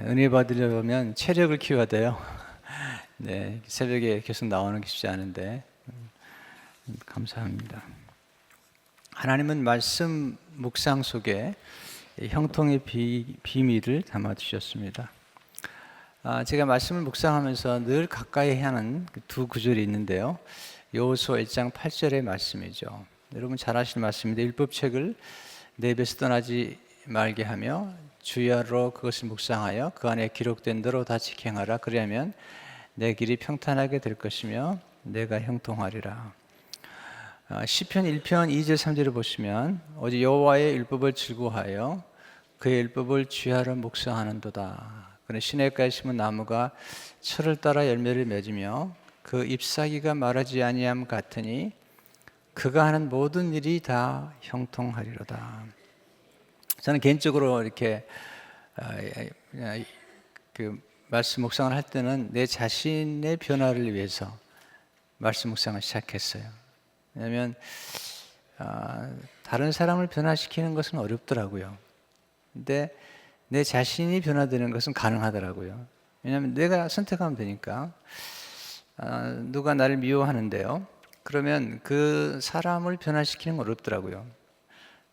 은혜 받으려면 체력을 키워야 돼요. 네, 새벽에 계속 나오는 게 쉽지 않은데 감사합니다. 하나님은 말씀 묵상 속에 형통의 비밀을 담아 주셨습니다. 제가 말씀을 묵상하면서 늘 가까이 하는 두 구절이 있는데요. 여호수아 1장 8절의 말씀이죠. 여러분 잘 아시는 말씀인데, 율법책을 내 입에서 떠나지 말게 하며 주야로 그것을 묵상하여 그 안에 기록된 대로 다 지행하라. 그리하면 내 길이 평탄하게 될 것이며 내가 형통하리라. 시편 1편 2절 3절을 보시면, 오직 여호와의 율법을 즐거워하여 그의 율법을 주야로 묵상하는도다. 그는 시냇가에 심은 나무가 철을 따라 열매를 맺으며 그 잎사귀가 마르지 아니함 같으니 그가 하는 모든 일이 다 형통하리로다. 저는 개인적으로 이렇게 그 말씀 묵상을 할 때는 내 자신의 변화를 위해서 말씀 묵상을 시작했어요. 왜냐하면 다른 사람을 변화시키는 것은 어렵더라고요. 근데 내 자신이 변화되는 것은 가능하더라고요. 왜냐하면 내가 선택하면 되니까. 누가 나를 미워하는데요, 그러면 그 사람을 변화시키는 건 어렵더라고요.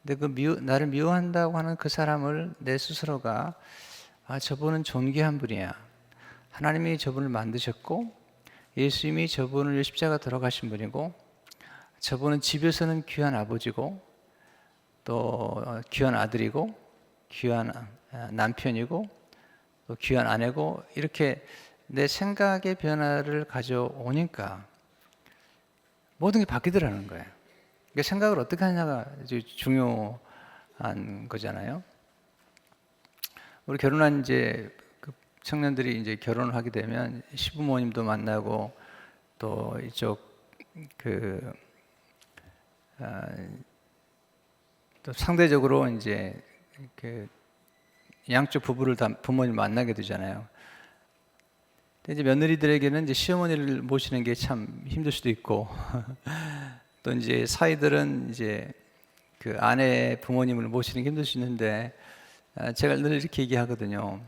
근데 나를 미워한다고 하는 그 사람을 내 스스로가 저분은 존귀한 분이야, 하나님이 저분을 만드셨고 예수님이 저분을 십자가 돌아가신 분이고 저분은 집에서는 귀한 아버지고 또 귀한 아들이고 귀한 남편이고 또 귀한 아내고, 이렇게 내 생각의 변화를 가져오니까 모든 게 바뀌더라는 거예요. 그러니까 생각을 어떻게 하냐가 중요한 거잖아요. 우리 결혼한 이제 그 청년들이 이제 결혼을 하게 되면 시부모님도 만나고 또 이쪽 또 상대적으로 이제 양쪽 부부를 다 부모님 만나게 되잖아요. 근데 이제 며느리들에게는 이제 시어머니를 모시는 게 참 힘들 수도 있고 또 이제 사위들은 이제 그 아내 부모님을 모시는 게 힘들 수 있는데, 제가 늘 이렇게 얘기하거든요.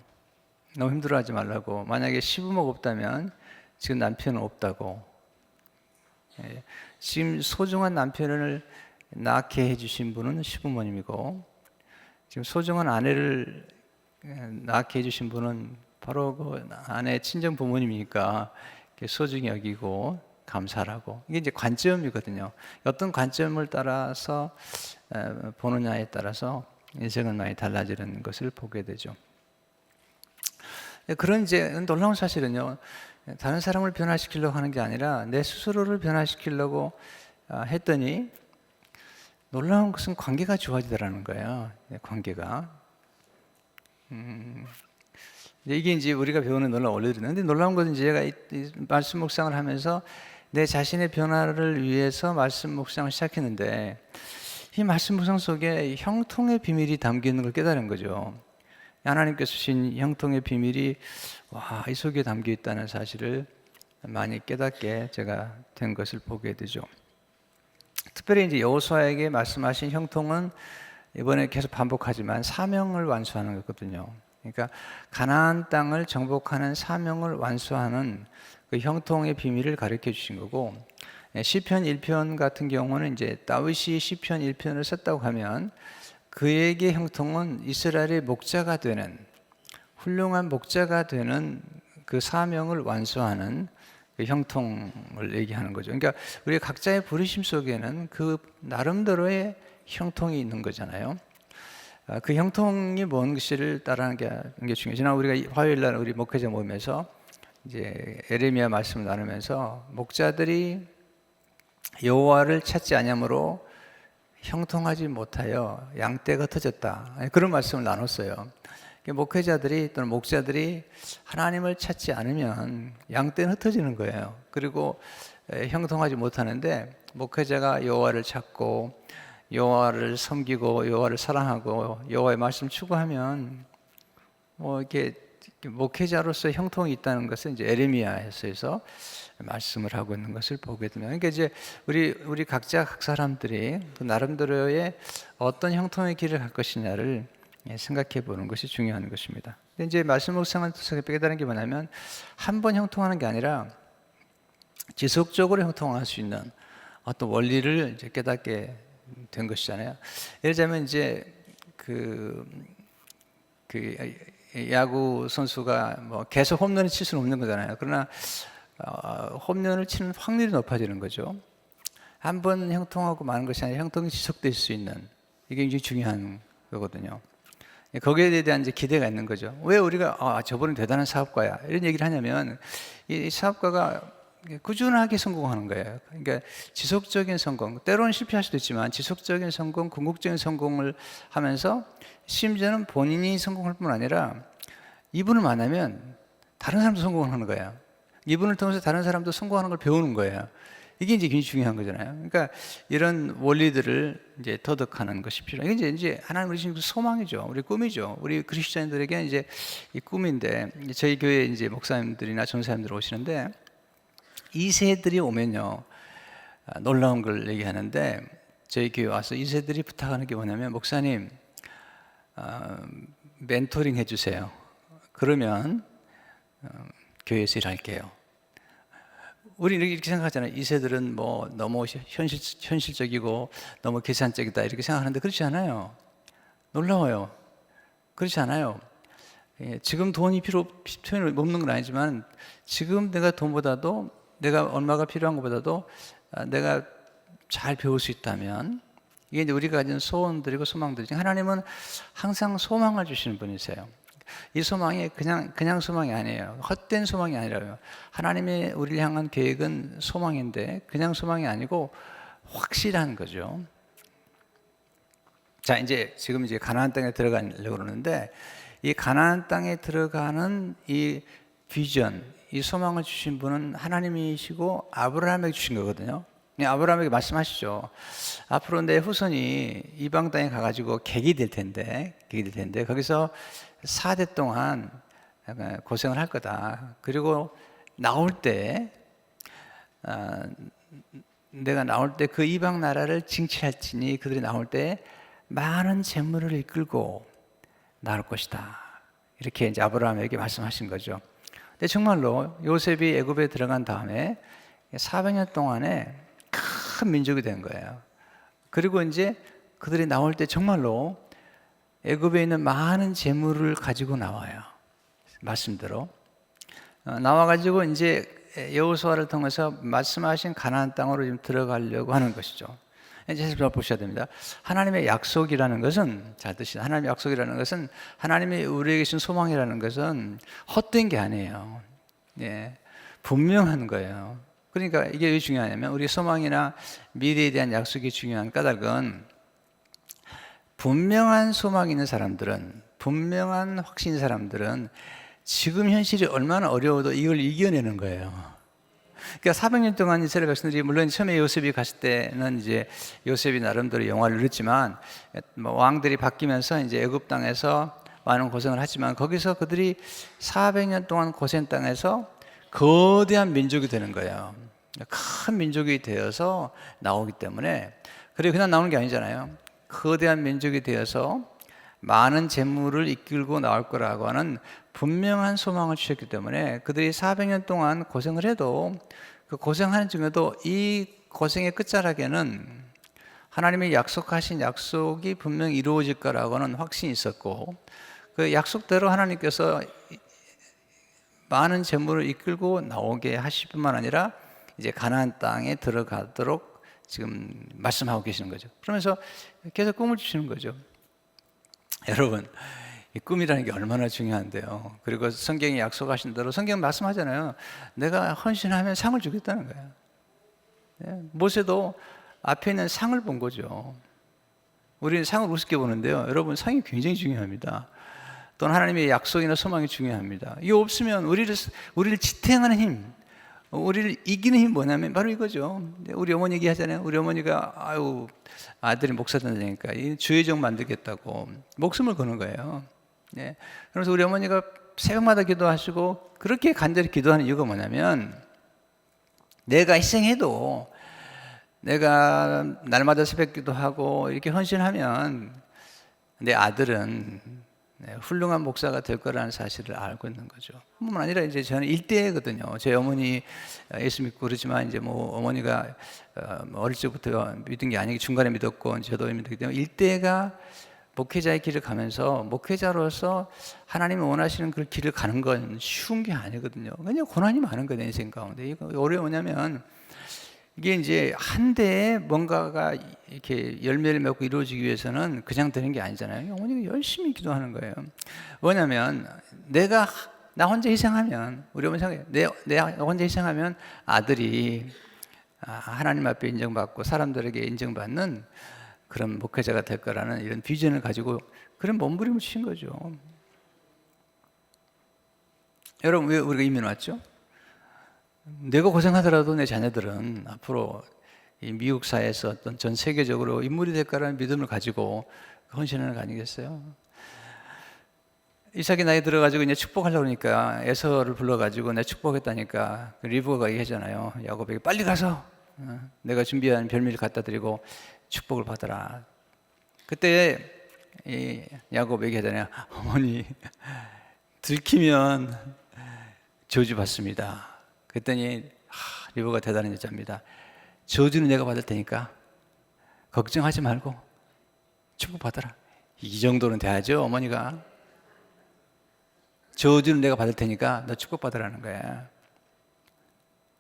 너무 힘들어하지 말라고. 만약에 시부모가 없다면 지금 남편은 없다고. 지금 소중한 남편을 낳게 해주신 분은 시부모님이고, 지금 소중한 아내를 낳게 해주신 분은 바로 그 아내의 친정 부모님이니까 소중히 여기고 감사하고. 이게 이제 관점이거든요. 어떤 관점을 따라서 보느냐에 따라서 인생은 많이 달라지는 것을 보게 되죠. 그런 이제 놀라운 사실은요, 다른 사람을 변화시키려고 하는 게 아니라 내 스스로를 변화시키려고 했더니 놀라운 것은 관계가 좋아지더라는 거예요. 관계가. 이게 이제 우리가 배우는 놀라운 원리인데, 놀라운 것은 제가 이 말씀 묵상을 하면서 내 자신의 변화를 위해서 말씀 묵상을 시작했는데, 이 말씀 묵상 속에 형통의 비밀이 담겨 있는 걸 깨달은 거죠. 하나님께서 주신 형통의 비밀이 이 속에 담겨 있다는 사실을 많이 깨닫게 제가 된 것을 보게 되죠. 특별히 이제 여호수아에게 말씀하신 형통은 이번에 계속 반복하지만 사명을 완수하는 거거든요. 그러니까 가나안 땅을 정복하는 사명을 완수하는 그 형통의 비밀을 가르쳐 주신 거고, 시편 1편 같은 경우는 이제 다윗이 시편 1편을 썼다고 하면 그에게 형통은 이스라엘의 목자가 되는, 훌륭한 목자가 되는 그 사명을 완수하는 그 형통을 얘기하는 거죠. 그러니까 우리 각자의 부르심 속에는 그 나름대로의 형통이 있는 거잖아요. 그 형통이 뭔지를 따라하는 게 중요해요. 지난 우리가 화요일날 우리 목회자 모임에서 이제 에레미야 말씀을 나누면서 목자들이 여호와를 찾지 아니함으로 형통하지 못하여 양떼가 흩어졌다, 그런 말씀을 나눴어요. 목회자들이 또는 목자들이 하나님을 찾지 않으면 양떼는 흩어지는 거예요. 그리고 형통하지 못하는데, 목회자가 여호와를 찾고 여호와를 섬기고 여호와를 사랑하고 여호와의 말씀 추구하면 이렇게 목회자로서 형통이 있다는 것은 이제 에레미야에서 말씀을 하고 있는 것을 보게 되면, 그러니까 이제 우리 각자 각 사람들이 그 나름대로의 어떤 형통의 길을 갈 것이냐를 생각해 보는 것이 중요한 것입니다. 근데 이제 말씀 묵상을 통해서 깨달은 게 뭐냐면 한 번 형통하는 게 아니라 지속적으로 형통할 수 있는 어떤 원리를 이제 깨닫게 된 것이잖아요. 예를 들자면 이제 그 야구 선수가 뭐 계속 홈런을 칠 수는 없는 거잖아요. 그러나 홈런을 치는 확률이 높아지는 거죠. 한 번 형통하고 마는 것이 아니라 형통이 지속될 수 있는, 이게 굉장히 중요한 거거든요. 거기에 대한 이제 기대가 있는 거죠. 왜 우리가 저분은 대단한 사업가야 이런 얘기를 하냐면 이 사업가가 꾸준하게 성공하는 거예요. 그러니까 지속적인 성공, 때로는 실패할 수도 있지만 지속적인 성공, 궁극적인 성공을 하면서 심지어는 본인이 성공할 뿐 아니라 이분을 만나면 다른 사람도 성공을 하는 거예요. 이분을 통해서 다른 사람도 성공하는 걸 배우는 거예요. 이게 이제 굉장히 중요한 거잖아요. 그러니까 이런 원리들을 이제 터득하는 것이 필요해요. 이게 이제 하나님 우리 지금 소망이죠. 우리 꿈이죠. 우리 그리스도인들에게 이제 이 꿈인데, 저희 교회 이제 목사님들이나 전사님들 오시는데 2세들이 오면요, 놀라운 걸 얘기하는데, 저희 교회 와서 2세들이 부탁하는 게 뭐냐면, 목사님 멘토링 해주세요. 그러면 교회에서 일할게요. 우리는 이렇게 생각하잖아요. 2세들은 뭐 너무 현실적이고 너무 계산적이다 이렇게 생각하는데 그렇지 않아요. 놀라워요. 그렇지 않아요. 지금 돈이 필요 없는 건 아니지만 지금 내가 돈보다도, 내가 얼마가 필요한 것보다도 내가 잘 배울 수 있다면, 이게 이제 우리가 가진 소원들이고 소망들이지, 하나님은 항상 소망을 주시는 분이세요. 이 소망이 그냥 소망이 아니에요. 헛된 소망이 아니라요. 하나님의 우리를 향한 계획은 소망인데 그냥 소망이 아니고 확실한 거죠. 자, 지금 이제 가나안 땅에 들어가려고 그러는데, 이 가나안 땅에 들어가는 이 비전, 이 소망을 주신 분은 하나님이시고 아브라함에게 주신 거거든요. 아브라함에게 말씀하시죠. 앞으로 내 후손이 이방 땅에 가가지고 객이 될 텐데 거기서 4대 동안 고생을 할 거다. 그리고 나올 때 내가 나올 때 그 이방 나라를 징치할지니 그들이 나올 때 많은 재물을 이끌고 나올 것이다. 이렇게 이제 아브라함에게 말씀하신 거죠. 근데 정말로 요셉이 애굽에 들어간 다음에 400년 동안에 큰 민족이 된 거예요. 그리고 이제 그들이 나올 때 정말로 애굽에 있는 많은 재물을 가지고 나와요. 말씀대로 나와가지고 이제 여호수아를 통해서 말씀하신 가나안 땅으로 지금 들어가려고 하는 것이죠. 이제 잘 보셔야 됩니다. 하나님의 약속이라는 것은, 잘 드시다. 하나님의 약속이라는 것은, 하나님이 우리에게 주신 소망이라는 것은 헛된 게 아니에요. 분명한 거예요. 그러니까 이게 왜 중요하냐면, 우리 소망이나 미래에 대한 약속이 중요한 까닭은, 분명한 소망이 있는 사람들은, 분명한 확신인 사람들은 지금 현실이 얼마나 어려워도 이걸 이겨내는 거예요. 그러니까 400년 동안 이스라엘 백성들이, 물론 처음에 요셉이 갔을 때는 이제 요셉이 나름대로 영화를 누렸지만, 뭐 왕들이 바뀌면서 이제 애굽 땅에서 많은 고생을 하지만, 거기서 그들이 400년 동안 고생 땅에서 거대한 민족이 되는 거예요. 큰 민족이 되어서 나오기 때문에, 그리고 그냥 나오는 게 아니잖아요. 거대한 민족이 되어서 많은 재물을 이끌고 나올 거라고 하는 분명한 소망을 주셨기 때문에, 그들이 400년 동안 고생을 해도, 그 고생하는 중에도 이 고생의 끝자락에는 하나님이 약속하신 약속이 분명히 이루어질 거라고 하는 확신이 있었고, 그 약속대로 하나님께서 많은 재물을 이끌고 나오게 하실 뿐만 아니라 이제 가나안 땅에 들어가도록 지금 말씀하고 계시는 거죠. 그러면서 계속 꿈을 주시는 거죠. 여러분, 이 꿈이라는 게 얼마나 중요한데요. 그리고 성경이 약속하신 대로, 성경 말씀하잖아요. 내가 헌신하면 상을 주겠다는 거예요. 모세도 앞에 있는 상을 본 거죠. 우리는 상을 우습게 보는데요. 여러분, 상이 굉장히 중요합니다. 또는 하나님의 약속이나 소망이 중요합니다. 이게 없으면 우리를 지탱하는 힘, 우리를 이기는 힘이 뭐냐면 바로 이거죠. 우리 어머니 얘기하잖아요. 우리 어머니가 아들이 목사 된다니까 주의 종 만들겠다고 목숨을 거는 거예요. 그래서 우리 어머니가 새벽마다 기도하시고 그렇게 간절히 기도하는 이유가 뭐냐면, 내가 희생해도, 내가 날마다 새벽 기도하고 이렇게 헌신하면 내 아들은 훌륭한 목사가 될 거라는 사실을 알고 있는 거죠. 뿐만 아니라 이제 저는 일대거든요. 제 어머니 예수 믿고 그러지만 이제 뭐 어머니가 어릴 적부터 믿은 게 아니고 중간에 믿었고 저도 믿었기 때문에 일대가 목회자의 길을 가면서 목회자로서 하나님이 원하시는 그 길을 가는 건 쉬운 게 아니거든요. 그냥 고난이 많은 거예요, 인생 가운데. 이거 어려우냐면 이게 이제 한 대에 뭔가가 이렇게 열매를 맺고 이루어지기 위해서는 그냥 되는 게 아니잖아요. 어머니가 열심히 기도하는 거예요. 왜냐면 나 혼자 희생하면, 우리 어머니 생각해요. 내가 혼자 희생하면 아들이 하나님 앞에 인정받고 사람들에게 인정받는 그런 목회자가 될 거라는 이런 비전을 가지고 그런 몸부림을 치신 거죠. 여러분, 왜 우리가 이민 왔죠? 내가 고생하더라도 내 자녀들은 앞으로 이 미국 사회에서 어떤 전 세계적으로 인물이 될 거라는 믿음을 가지고 헌신하는 거 아니겠어요? 이삭이 나이 들어가지고 이제 축복하려고 그러니까 에서를 불러가지고 내 축복했다니까 리브가가 얘기하잖아요. 야곱에게 빨리 가서 내가 준비한 별미를 갖다 드리고 축복을 받아라. 그때 이 야곱 얘기하잖아요. 어머니 들키면 저주 받습니다. 그랬더니 리브가 대단한 여자입니다. 저주는 내가 받을 테니까 걱정하지 말고 축복 받아라. 이 정도는 돼야죠. 어머니가 저주는 내가 받을 테니까 너 축복 받으라는 거야.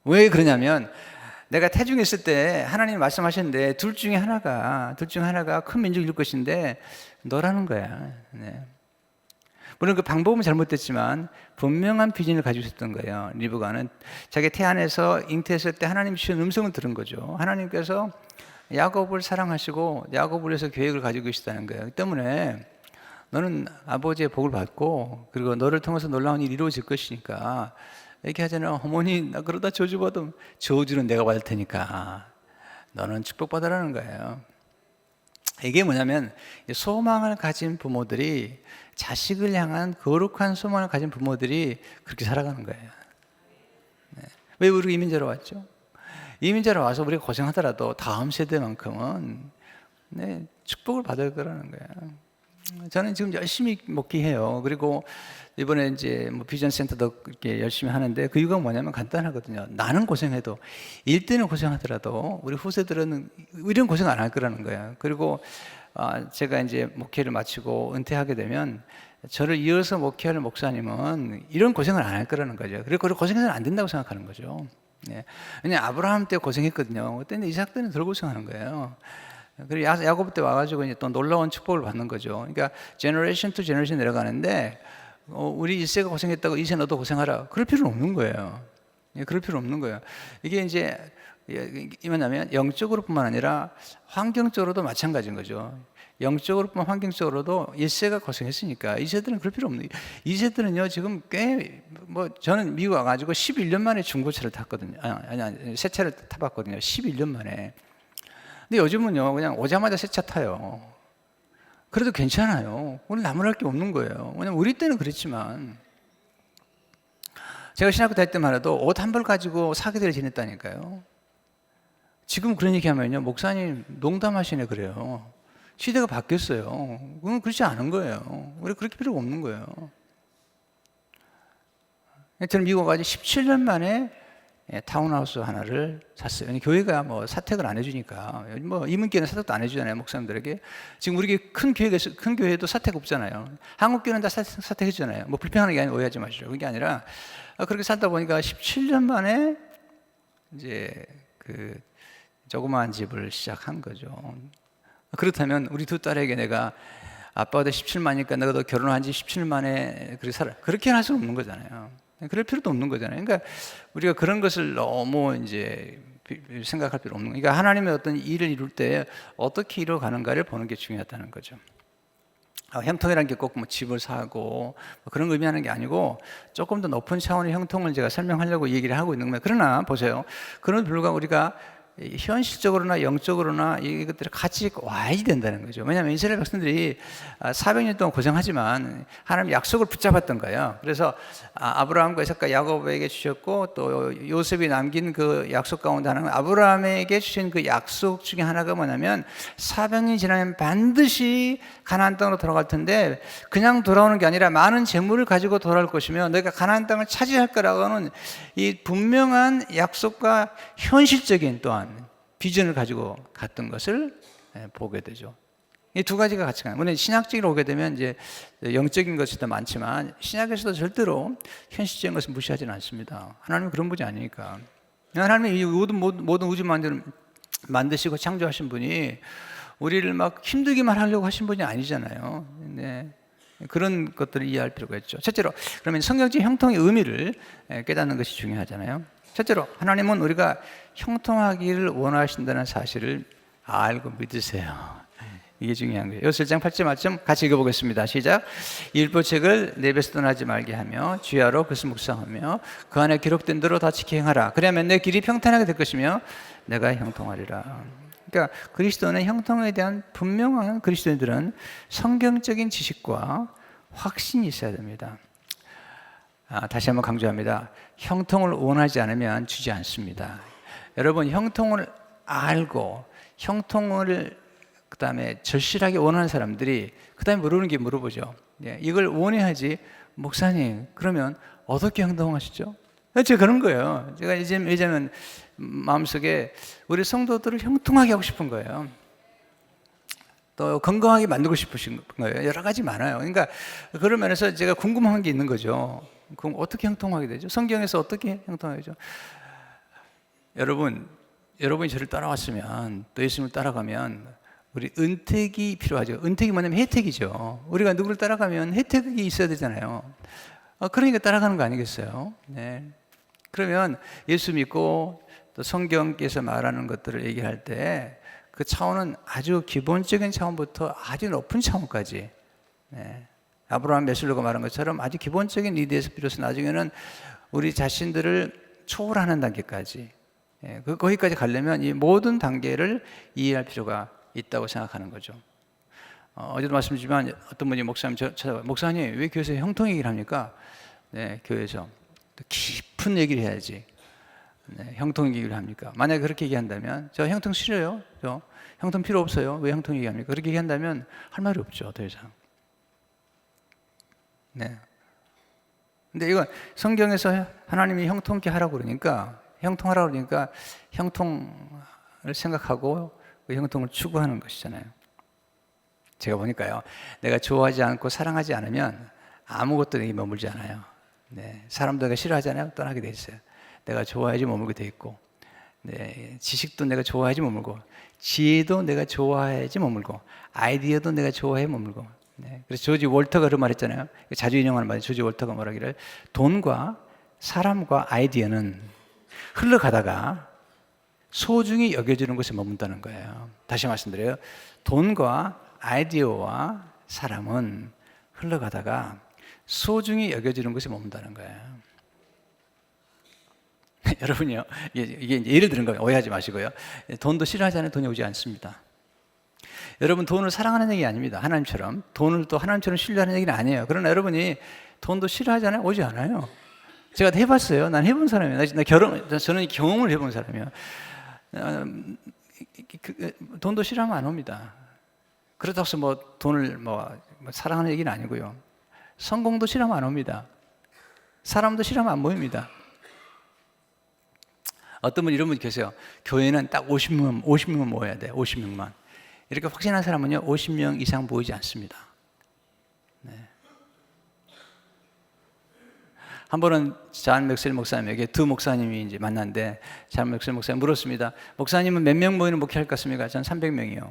왜 그러냐면 내가 태중에 있을 때 하나님이 말씀하셨는데 둘 중에 하나가 큰 민족이 이룰 것인데 너라는 거야. 네. 물론 그 방법은 잘못됐지만 분명한 비전을 가지고 있었던 거예요. 리브가는 자기 태안에서 잉태했을 때 하나님 주신 음성을 들은 거죠. 하나님께서 야곱을 사랑하시고 야곱을 위해서 계획을 가지고 계시다는 거예요. 그 때문에 너는 아버지의 복을 받고 그리고 너를 통해서 놀라운 일이 이루어질 것이니까 이렇게 하잖아요. 어머니 나 그러다 저주받으면 저주는 내가 받을 테니까 너는 축복받으라는 거예요. 이게 뭐냐면 소망을 가진 부모들이 자식을 향한 거룩한 소망을 가진 부모들이 그렇게 살아가는 거예요. 네. 왜 우리가 이민자로 왔죠? 이민자로 와서 우리가 고생하더라도 다음 세대만큼은 네, 축복을 받을 거라는 거예요. 저는 지금 열심히 목회해요. 그리고 이번에 이제 뭐 비전 센터도 이렇게 열심히 하는데 그 이유가 뭐냐면 간단하거든요. 나는 고생해도 일대는 고생하더라도 우리 후세들은 이런 고생 안 할 거라는 거예요. 그리고 제가 이제 목회를 마치고 은퇴하게 되면 저를 이어서 목회하는 목사님은 이런 고생을 안 할 거라는 거죠. 그리고 고생해서는 안 된다고 생각하는 거죠. 네. 왜냐 아브라함 때 고생했거든요. 그때 이삭 때는 덜 고생하는 거예요. 그리고 야곱 때 와가지고 이제 또 놀라운 축복을 받는 거죠. 그러니까 제너레이션 투 제너레이션 내려가는데 우리 이세가 고생했다고 이세 너도 고생하라. 그럴 필요는 없는 거예요. 그럴 필요 없는 거예요. 이게 이제 뭐냐면 영적으로뿐만 아니라 환경적으로도 마찬가지인 거죠. 영적으로뿐만 환경적으로도 이세가 고생했으니까 이세들은 그럴 필요 없는. 이세들은요 지금 꽤 뭐 저는 미국 와가지고 11년 만에 중고차를 탔거든요. 아니 새 차를 타봤거든요. 11년 만에. 근데 요즘은요 그냥 오자마자 새 차 타요. 그래도 괜찮아요. 오늘 나무랄 게 없는 거예요. 왜냐면 우리 때는 그랬지만 제가 신학교 다닐 때만 해도 옷 한 벌 가지고 사기들을 지냈다니까요. 지금 그런 얘기 하면요 목사님 농담하시네 그래요. 시대가 바뀌었어요. 그건 그렇지 않은 거예요. 우리 그렇게 필요가 없는 거예요. 저는 미국 가서 17년 만에 타운하우스 하나를 샀어요. 교회가 뭐 사택을 안 해주니까 뭐 이민교회는 사택도 안 해주잖아요 목사님들에게. 지금 우리 큰 교회도 사택 없잖아요. 한국 교회는 다 사택 해주잖아요. 뭐 불평하는 게 아니라 오해하지 마시죠. 그게 아니라 그렇게 살다 보니까 17년 만에 이제 그 조그마한 집을 시작한 거죠. 그렇다면 우리 두 딸에게 내가 아빠보다 17만이니까 내가 너 결혼한 지 17년 만에 그렇게 살아. 그렇게 할 수는 없는 거잖아요. 그럴 필요도 없는 거잖아요. 그러니까 우리가 그런 것을 너무 이제 생각할 필요 없는 거예요. 그러니까 하나님의 어떤 일을 이룰 때 어떻게 이루어가는가를 보는 게 중요하다는 거죠. 형통이라는 게 꼭 뭐 집을 사고 뭐 그런 걸 의미하는 게 아니고 조금 더 높은 차원의 형통을 제가 설명하려고 얘기를 하고 있는 거예요. 그러나 보세요. 그런 불구하고 우리가 현실적으로나 영적으로나 이것들이 같이 와야 된다는 거죠. 왜냐하면 이스라엘 백성들이 400년 동안 고생하지만 하나님 약속을 붙잡았던 거예요. 그래서 아브라함과 이삭과 야곱에게 주셨고 또 요셉이 남긴 그 약속 가운데 하나는 아브라함에게 주신 그 약속 중에 하나가 뭐냐면 400년이 지나면 반드시 가나안 땅으로 돌아갈 텐데 그냥 돌아오는 게 아니라 많은 재물을 가지고 돌아올 것이며 너희가 가나안 땅을 차지할 거라고 하는 이 분명한 약속과 현실적인 또한 비전을 가지고 갔던 것을 보게 되죠. 이 두 가지가 같이 가요. 물론 신약적으로 오게 되면 이제 영적인 것이 더 많지만 신약에서도 절대로 현실적인 것을 무시하지는 않습니다. 하나님은 그런 분이 아니니까. 하나님이 이 모든 우주 만드시고 창조하신 분이 우리를 막 힘들게만 하려고 하신 분이 아니잖아요. 네. 그런 것들을 이해할 필요가 있죠. 첫째로 그러면 성경적 형통의 의미를 깨닫는 것이 중요하잖아요. 첫째로 하나님은 우리가 형통하기를 원하신다는 사실을 알고 믿으세요. 이게 중요한 거예요. 요셉 1장 8절 말씀 같이 읽어보겠습니다. 시작. 율법책을 내 입에서 떠나지 말게 하며 주야로 그것을 묵상하며 그 안에 기록된 대로 다 지켜 행하라. 그러면 내 길이 평탄하게 될 것이며 내가 형통하리라. 그러니까 그리스도는 형통에 대한 분명한 그리스도인들은 성경적인 지식과 확신이 있어야 됩니다. 다시 한번 강조합니다. 형통을 원하지 않으면 주지 않습니다. 여러분 형통을 알고 형통을 그다음에 절실하게 원하는 사람들이 그다음에 물어보죠. 이걸 원해야지 목사님 그러면 어떻게 행동하시죠? 제가 그런 거예요. 제가 이제는 마음속에 우리 성도들을 형통하게 하고 싶은 거예요. 또 건강하게 만들고 싶으신 거예요. 여러 가지 많아요. 그러니까 그런 면에서 제가 궁금한 게 있는 거죠. 그럼 어떻게 형통하게 되죠? 성경에서 어떻게 형통하게 되죠? 여러분이 저를 따라왔으면 또 예수님을 따라가면 우리 은택이 필요하죠. 은택이 뭐냐면 혜택이죠. 우리가 누구를 따라가면 혜택이 있어야 되잖아요. 그러니까 따라가는 거 아니겠어요? 네. 그러면 예수 믿고 또 성경께서 말하는 것들을 얘기할 때 그 차원은 아주 기본적인 차원부터 아주 높은 차원까지, 네. 아브라함 메슬로가 말한 것처럼 아주 기본적인 리드에서 비로소 나중에는 우리 자신들을 초월하는 단계까지, 네. 거기까지 가려면 이 모든 단계를 이해할 필요가 있다고 생각하는 거죠. 어제도 말씀드리지만 어떤 분이 목사님 찾아와요. 목사님 왜 교회에서 형통 얘기를 합니까? 네, 교회에서 깊은 얘기를 해야지. 네, 형통 얘기를 합니까? 만약에 그렇게 얘기한다면 저 형통 싫어요. 저 형통 필요 없어요. 왜 형통 얘기합니까? 그렇게 얘기한다면 할 말이 없죠. 더 이상. 네. 근데 이건 성경에서 하나님이 형통케 하라고 그러니까 형통하라고 그러니까 형통을 생각하고 그 형통을 추구하는 것이잖아요. 제가 보니까요. 내가 좋아하지 않고 사랑하지 않으면 아무것도 내게 머물지 않아요. 네, 사람도 내가 싫어하잖아요. 떠나게 돼 있어요. 내가 좋아야지 머물게 돼 있고, 네, 지식도 내가 좋아야지 머물고, 지혜도 내가 좋아야지 머물고, 아이디어도 내가 좋아해 머물고. 네, 그래서 조지 월터가 그런 말했잖아요. 자주 인용하는 말이 조지 월터가 뭐라기를 돈과 사람과 아이디어는 흘러가다가 소중히 여겨지는 곳에 머문다는 거예요. 다시 말씀드려요. 돈과 아이디어와 사람은 흘러가다가 소중히 여겨지는 것에 머문다는 거예요. 여러분요, 이게 예를 드는 거예요. 오해하지 마시고요. 돈도 싫어하지 않으면 돈이 오지 않습니다. 여러분 돈을 사랑하는 얘기 아닙니다. 하나님처럼 돈을 또 하나님처럼 신뢰하는 얘기는 아니에요. 그러나 여러분이 돈도 싫어하잖아요. 오지 않아요. 제가 해봤어요. 난 해본 사람이에요. 저는 경험을 해본 사람이에요. 돈도 싫어하면 안 옵니다. 그렇다고 해서 뭐 돈을 사랑하는 얘기는 아니고요. 성공도 싫어하면 안 옵니다. 사람도 싫어하면 안 모입니다. 어떤 분 이런 분 계세요. 교회는 딱 50명만 모여야 돼. 50명만. 이렇게 확신한 사람은요 50명 이상 모이지 않습니다. 네. 한 번은 잔 맥셀 목사님에게 두 목사님이 이제 만났는데 잔 맥셀 목사님 물었습니다. 목사님은 몇 명 모이는 목회할 것 같습니까? 전 300명이요.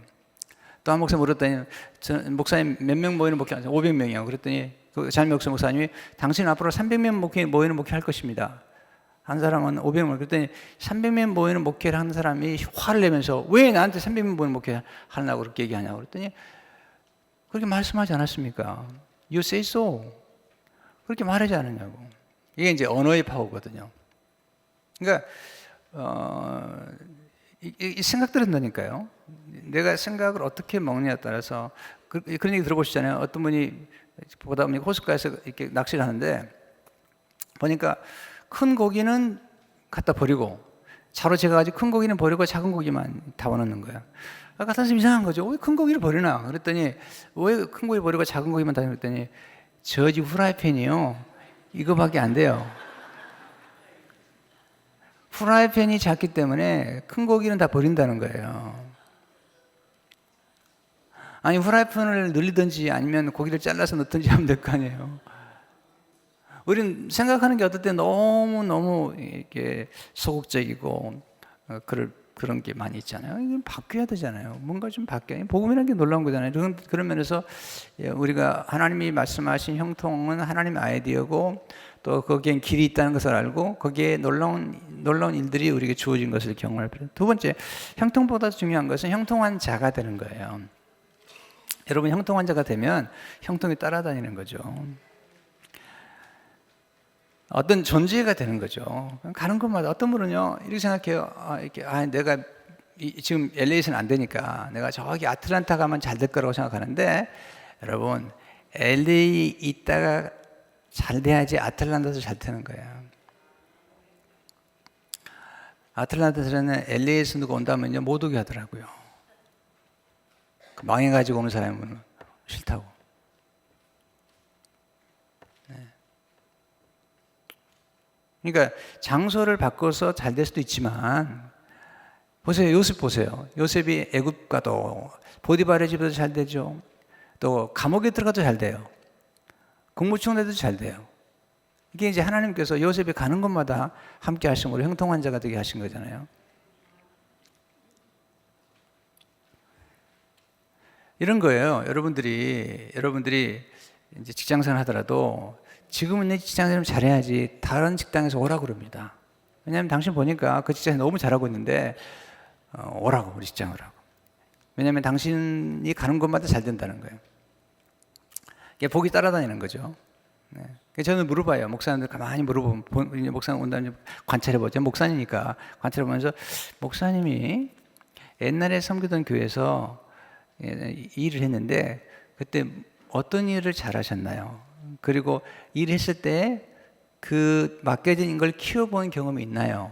또 한 목사 물었더니 목사님 몇 명 모이는 목회? 500명이요. 그랬더니 잔 맥셀 목사님이 당신 앞으로 300명 모이는 목회할 것입니다. 한 사람은 500명. 그랬더니 300명 모이는 목회를 하는 사람이 화를 내면서 왜 나한테 300명 모이는 목회 하려고 그렇게 얘기하냐고 그랬더니 그렇게 말씀하지 않았습니까? You say so. 그렇게 말하지 않았냐고. 이게 이제 언어의 파워거든요. 그러니까 이 생각들이 든다니까요. 내가 생각을 어떻게 먹느냐에 따라서 그런 얘기 들어보시잖아요. 어떤 분이 보다 보니 호숫가에서 이렇게 낚시를 하는데 보니까 큰 고기는 갖다 버리고 차로 제가가지고 큰 고기는 버리고 작은 고기만 담아놓는 거예요. 아까 선생님 이상한 거죠. 왜 큰 고기를 버리나? 그랬더니 왜 큰 고기 버리고 작은 고기만 담아놓나 그랬더니 저 집 후라이팬이요 이거밖에 안 돼요. 후라이팬이 작기 때문에 큰 고기는 다 버린다는 거예요. 아니 후라이팬을 늘리든지 아니면 고기를 잘라서 넣든지 하면 될 거 아니에요. 우리는 생각하는 게 어떨 때 너무 이렇게 소극적이고 그런 게 많이 있잖아요. 이건 바뀌어야 되잖아요. 뭔가 좀 바뀌어야. 복음이라는 게 놀라운 거잖아요. 그런 면에서 우리가 하나님이 말씀하신 형통은 하나님의 아이디어고 또 거기엔 길이 있다는 것을 알고 거기에 놀라운 일들이 우리에게 주어진 것을 경험할 필요. 두 번째, 형통보다 중요한 것은 형통한 자가 되는 거예요. 여러분 형통한 자가 되면 형통이 따라다니는 거죠. 어떤 존재가 되는 거죠. 가는 곳마다 어떤 분은요 이렇게 생각해요. 내가 지금 LA에서는 안 되니까 내가 저기 아틀란타 가면 잘 될 거라고 생각하는데 여러분 LA 있다가 잘 돼야지 아틀란타도 잘 되는 거예요. 아틀란타에서는 LA에서 누가 온다면요 못 오게 하더라고요. 망해가지고 오는 사람은 싫다고. 그러니까 장소를 바꿔서 잘 될 수도 있지만 보세요. 요셉 보세요. 요셉이 애굽 가도 보디발의 집에도 잘 되죠. 또 감옥에 들어가도 잘 돼요. 국무총리도 잘 돼요. 이게 이제 하나님께서 요셉이 가는 곳마다 함께 하심으로 형통한 자가 되게 하신 거잖아요. 이런 거예요. 여러분들이 이제 직장생활 하더라도 지금은 내 직장생활 잘해야지 다른 직장에서 오라고 그럽니다. 왜냐하면 당신 보니까 그 직장에 너무 잘하고 있는데 오라고 우리 직장을 하고. 왜냐하면 당신이 가는 곳마다 잘 된다는 거예요. 이게 복이 따라다니는 거죠. 네. 저는 물어봐요. 목사님들 가만히 물어보면 목사님 온다면 관찰해보죠. 목사님이니까 관찰해보면서 목사님이 옛날에 섬기던 교회에서 일을 했는데 그때 어떤 일을 잘하셨나요? 그리고 일했을 때 그 맡겨진 걸 키워본 경험이 있나요?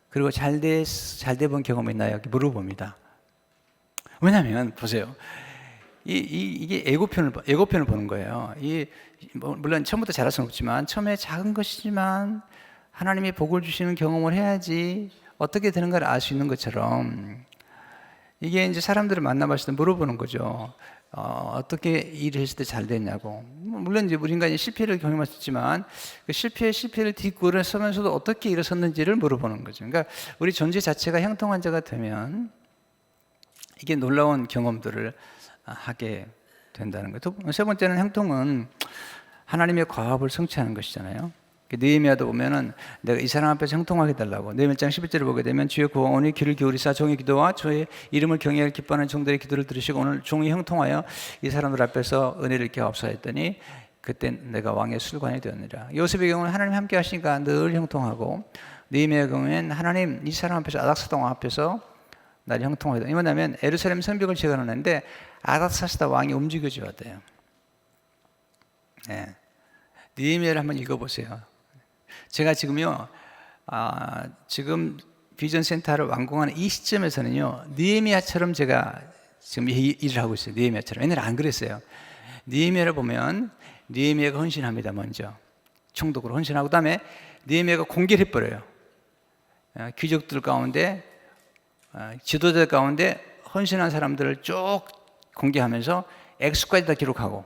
그리고 잘 돼 본 경험이 있나요? 이렇게 물어봅니다. 왜냐하면 보세요. 이게 예고편을 보는 거예요. 물론 처음부터 잘할 수는 없지만 처음에 작은 것이지만 하나님이 복을 주시는 경험을 해야지 어떻게 되는 걸 알 수 있는 것처럼 이게 이제 사람들을 만나봤을 때 물어보는 거죠. 어떻게 일을 했을 때 잘 됐냐고. 물론 이제 우리 인간이 실패를 경험했지만 그 실패를 딛고 일어서면서도 어떻게 일어섰는지를 물어보는 거죠. 그러니까 우리 존재 자체가 형통한 자가 되면 이게 놀라운 경험들을 하게 된다는 거예요. 세 번째는 형통은 하나님의 과업을 성취하는 것이잖아요. 느헤미야도 보면은 내가 이 사람 앞에서 형통하게 달라고 느헤미야 1장 11절을 보게 되면 주의 구원이 귀를 기울이사 종의 기도와 주의 이름을 경외할 기뻐하는 종들의 기도를 들으시고 오늘 종이 형통하여 이 사람들 앞에서 은혜를 이렇게 없사했더니 그때 내가 왕의 술관이 되었느니라. 요셉의 경우는 하나님 함께 하시니까 늘 형통하고 느헤미야의 경우에는 하나님 이 사람 앞에서 아닥사스다 왕 앞에서 날 형통하게 되었다. 왜냐하면 예루살렘 성벽을 재건하는데 아닥사스다 왕이 움직여줘야 돼요. 네. 느헤미야를 한번 읽어보세요. 제가 지금요, 지금 비전 센터를 완공하는 이 시점에서는요, 느헤미야처럼 제가 지금 일을 하고 있어요. 느헤미야처럼. 옛날에 안 그랬어요. 느헤미야를 보면 느헤미야가 헌신합니다. 먼저 총독으로 헌신하고 그다음에 느헤미야가 공개를 해버려요. 귀족들 가운데 지도자 가운데 헌신한 사람들을 쭉 공개하면서 액수까지 다 기록하고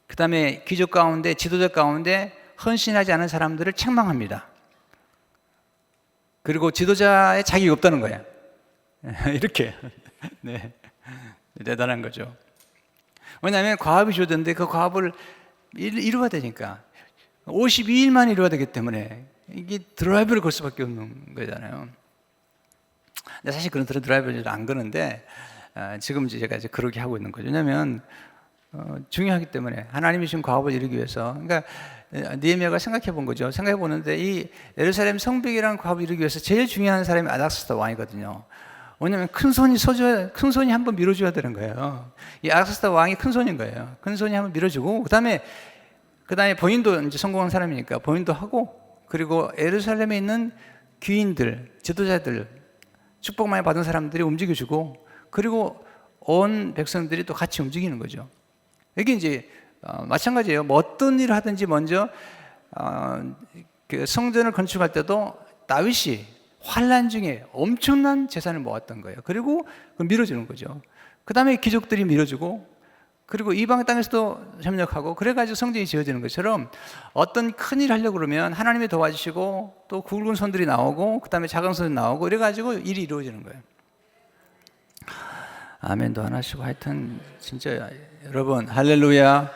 그 다음에 귀족 가운데 지도자 가운데 헌신하지 않은 사람들을 책망합니다. 그리고 지도자의 자격이 없다는 거예요. 이렇게. 네. 대단한 거죠. 왜냐하면 과업이 주어졌는데 그 과업을 이루어야 되니까 52일만 이루어야 되기 때문에 이게 드라이브를 걸 수밖에 없는 거잖아요. 근데 사실 그런 드라이브를 안 거는데 지금 제가 이제 그렇게 하고 있는 거죠. 왜냐하면 중요하기 때문에 하나님이 지금 과업을 이루기 위해서 그러니까 느헤미야가 생각해 본 거죠. 생각해 보는데 이 예루살렘 성벽이라는 과업을 이루기 위해서 제일 중요한 사람이 아닥사스다 왕이거든요. 왜냐하면 큰 손이 서줘야, 큰 손이 한번 밀어줘야 되는 거예요. 이 아닥사스다 왕이 큰 손인 거예요. 큰 손이 한번 밀어주고, 그다음에 본인도 이제 성공한 사람이니까 본인도 하고, 그리고 예루살렘에 있는 귀인들, 지도자들, 축복 많이 받은 사람들이 움직여주고, 그리고 온 백성들이 또 같이 움직이는 거죠. 이게 이제 마찬가지예요. 뭐 어떤 일을 하든지 먼저 그 성전을 건축할 때도 다윗이 환란 중에 엄청난 재산을 모았던 거예요. 그리고 그걸 밀어주는 거죠. 그 다음에 귀족들이 밀어주고, 그리고 이방 땅에서도 협력하고, 그래가지고 성전이 지어지는 것처럼 어떤 큰일 하려고 그러면 하나님이 도와주시고, 또 굵은 손들이 나오고, 그 다음에 작은 손이 나오고, 이래가지고 일이 이루어지는 거예요. 아멘도 안 하시고, 하여튼 진짜 여러분 할렐루야.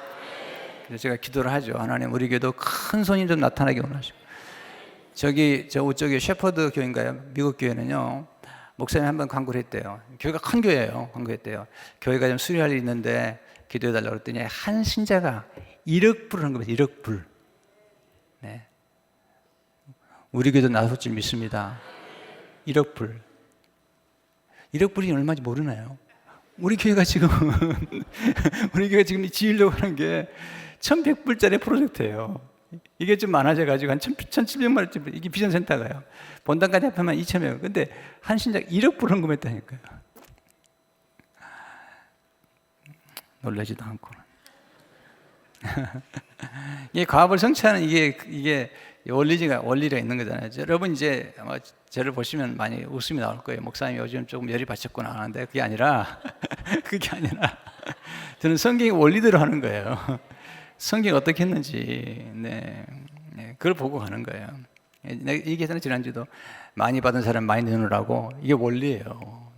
그래서 제가 기도를 하죠. 하나님, 우리 교회도 큰 손이 좀 나타나게 원하시고. 저 우쪽에 셰퍼드 교회인가요? 미국 교회는요, 목사님이 한번 광고를 했대요. 교회가 큰 교회예요. 광고했대요. 교회가 좀 수리할 일이 있는데 기도해달라고 그랬더니 한 신자가 1억 불을 한 겁니다. 1억 불. 네. 우리 교회도 나설 줄 믿습니다. 1억 불. 1억 불이 얼마인지 모르나요? 우리 교회가 지금 지으려고 하는 게 1,100불짜리 프로젝트예요. 이게 좀 많아져 가지고 한 1,700만 원쯤, 이게 비전 센터가요. 본당까지 합하면 2,000명. 근데 한 신작 1억 불 헌금했다니까요. 놀라지도 않고는. 이게 과업을 성취하는 이게 원리가 있는 거잖아요. 여러분 이제 저를 보시면 많이 웃음이 나올 거예요. 목사님 요즘 조금 열이 받쳤구나 하는데 그게 아니라 저는 성경의 원리대로 하는 거예요. 성경 어떻게 했는지, 그걸 보고 가는 거예요. 내가 얘기했잖아요, 지난주도. 많이 받은 사람 많이 내놓으라고. 이게 원리예요.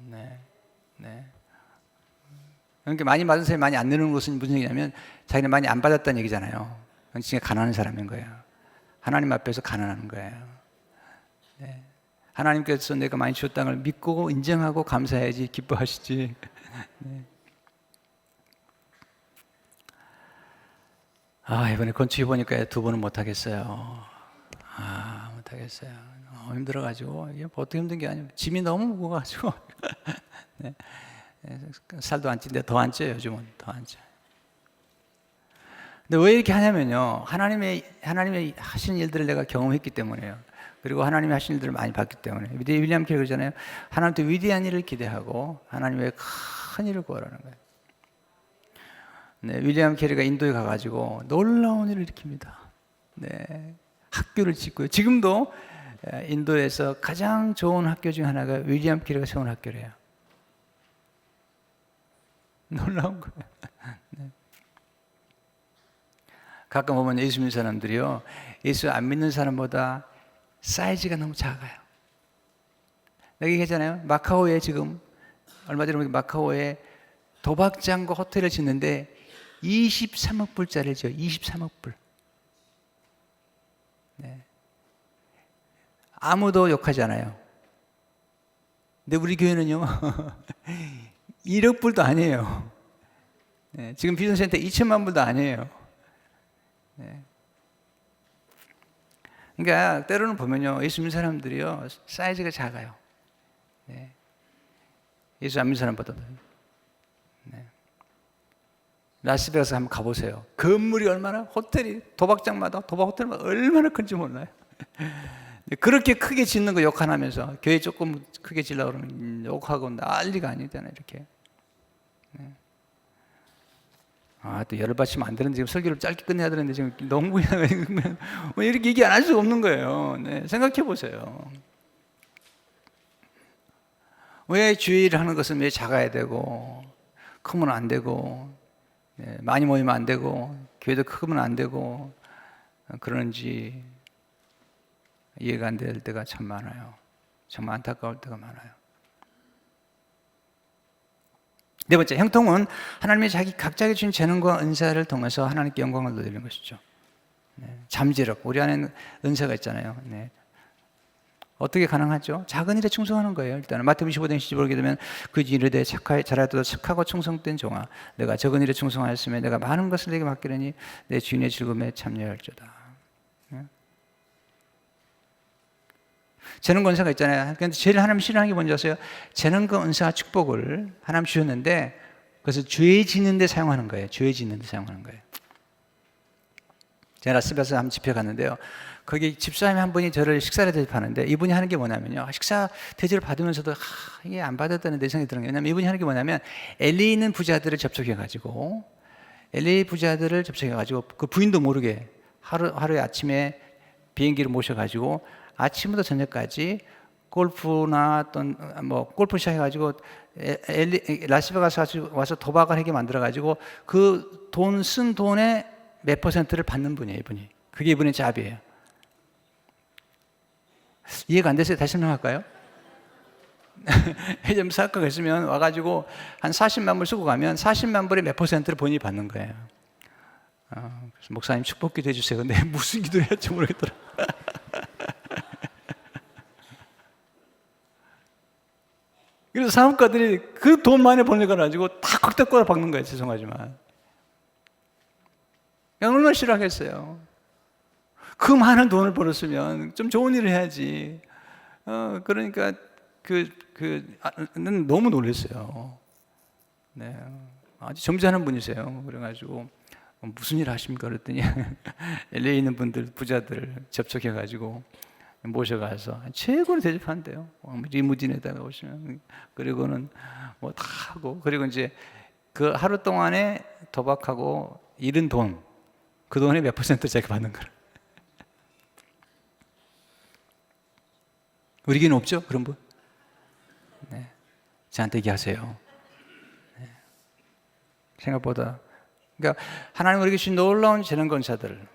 그러니까 많이 받은 사람이 많이 안 내놓는 것은 무슨 얘기냐면 자기는 많이 안 받았다는 얘기잖아요. 그건 진짜 가난한 사람인 거예요. 하나님 앞에서 가난한 거예요. 하나님께서 내가 많이 주었다는 걸 믿고 인정하고 감사해야지 기뻐하시지. 이번에 건축해 보니까 2번은 못하겠어요. 못하겠어요. 너무 힘들어가지고, 이게 보통 힘든 게 아니고, 짐이 너무 무거워가지고. 살도 안 찌는데 더 안 쪄요, 요즘은. 더 안 쪄요. 근데 왜 이렇게 하냐면요. 하나님의 하신 일들을 내가 경험했기 때문에요. 그리고 하나님이 하신 일들을 많이 봤기 때문에. 윌리엄 캐리 그러잖아요. 하나님도 위대한 일을 기대하고, 하나님의 큰 일을 구하라는 거예요. 윌리엄 캐리가 인도에 가가지고 놀라운 일을 일으킵니다. 학교를 짓고요. 지금도 인도에서 가장 좋은 학교 중 하나가 윌리엄 캐리가 세운 학교래요. 놀라운 거예요. 가끔 보면 예수 믿는 사람들이요, 예수 안 믿는 사람보다 사이즈가 너무 작아요. 내가 얘기했잖아요. 마카오에 지금 얼마 전에 마카오에 도박장과 호텔을 짓는데 23억 불짜리를 지어요. 23억 불. 아무도 욕하지 않아요. 근데 우리 교회는요 1억 불도 아니에요. 지금 비전센터 2천만 불도 아니에요. 그러니까 때로는 보면요, 예수 믿는 사람들이요 사이즈가 작아요. 예수 안 믿는 사람보다도. 라스베가스 한번 가보세요. 건물이 얼마나, 호텔이 도박 호텔마다 얼마나 큰지 몰라요. 그렇게 크게 짓는 거 욕 안 하면서 교회 조금 크게 지으려고 그러면 욕하고 난리가 아니잖아요, 이렇게. 또 열을 받치면 안 되는데 지금 설교를 짧게 끝내야 되는데 지금 너무 이렇게 얘기 안 할 수가 없는 거예요. 생각해 보세요. 왜 주의를 하는 것은 왜 작아야 되고 크면 안 되고 많이 모이면 안 되고 교회도 크면 안 되고 그러는지 이해가 안 될 때가 참 많아요. 정말 안타까울 때가 많아요. 네 번째, 형통은 하나님의 각자에게 주신 재능과 은사를 통해서 하나님께 영광을 돌리는 것이죠. 잠재력, 우리 안에는 은사가 있잖아요. 어떻게 가능하죠? 작은 일에 충성하는 거예요. 일단은 마태복음 25장 10절 보게 되면 그 일에 대해 잘하여도 착하고 충성된 종아, 내가 적은 일에 충성하였으면 내가 많은 것을 내게 맡기려니 내 주인의 즐거움에 참여할지어다. 재능과 은사가 있잖아요. 그런데 제일 하나님 싫어하는 게 뭔지 아세요? 재능과 은사와 축복을 하나님 주셨는데 그래서 죄 짓는 데 사용하는 거예요. 죄 짓는 데 사용하는 거예요. 제가 라스베가스 한번 집회 갔는데요. 거기 집사님 한 분이 저를 식사를 대접하는데 이분이 하는 게 뭐냐면요. 식사 대접을 받으면서도 이게 안 받았다는 내 생각이 드는 거예요. 왜냐면 이분이 하는 게 뭐냐면 LA에 있는 부자들을 접촉해가지고 LA 부자들을 접촉해가지고 그 부인도 모르게 하루에 아침에 비행기를 모셔가지고 아침부터 저녁까지 골프나 어떤 뭐 골프 시작해가지고 라스베가스 와서 도박을 하게 만들어가지고 그 돈 쓴 돈의 몇 퍼센트를 받는 분이에요, 이분이. 그게 이분의 잡이에요. 이해가 안 됐어요? 다시 설명할까요? 해점 사건가 있으면 와가지고 한 40만 불 쓰고 가면 40만 불의 몇 퍼센트를 본인이 받는 거예요. 그래서 목사님 축복 기도해 주세요. 근데 무슨 기도를 해야 할지 모르겠더라. 그래서 사업가들이 그 돈 많이 버는 걸 가지고 다 걷다 꼬라 박는 거예요. 죄송하지만. 얼마나 싫어하겠어요. 그 많은 돈을 벌었으면 좀 좋은 일을 해야지. 그러니까 너무 놀랐어요. 네, 아주 점잖은 분이세요. 그래가지고 무슨 일 하십니까? 그랬더니 LA에 있는 분들 부자들 접촉해가지고 모셔가서 최고로 대접한대요. 리무진에다가 오시면 그리고는 뭐 다 하고 그리고 이제 그 하루 동안에 도박하고 잃은 돈 그 돈의 몇 퍼센트 자기가 받는 거예요. 우리에게는 없죠? 그런 분? 네. 저한테 얘기하세요. 네. 생각보다. 그러니까 하나님 우리에게 주신 놀라운 재능권사들,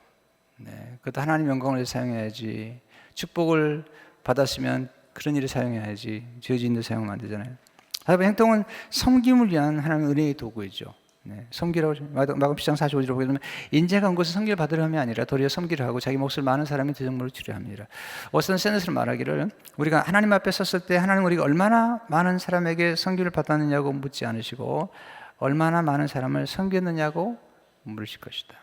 네. 그것도 하나님 영광을 위해서 사용해야지. 축복을 받았으면 그런 일에 사용해야지. 죄 짓는 데 사용하면 안 되잖아요. 하여튼 행동은 섬김을 위한 하나님의 은혜의 도구이죠. 네, 섬기라고 마가복음 10장 45절을 보게 되면 인자가 온 것은 섬기를 받으려 함이 아니라 도리어 섬기를 하고 자기 몫을 많은 사람의 대적물을 주려 합니다. 워슨 세넷은 말하기를 우리가 하나님 앞에 섰을 때 하나님 우리가 얼마나 많은 사람에게 섬기를 받았느냐고 묻지 않으시고 얼마나 많은 사람을 섬겼느냐고 물으실 것이다.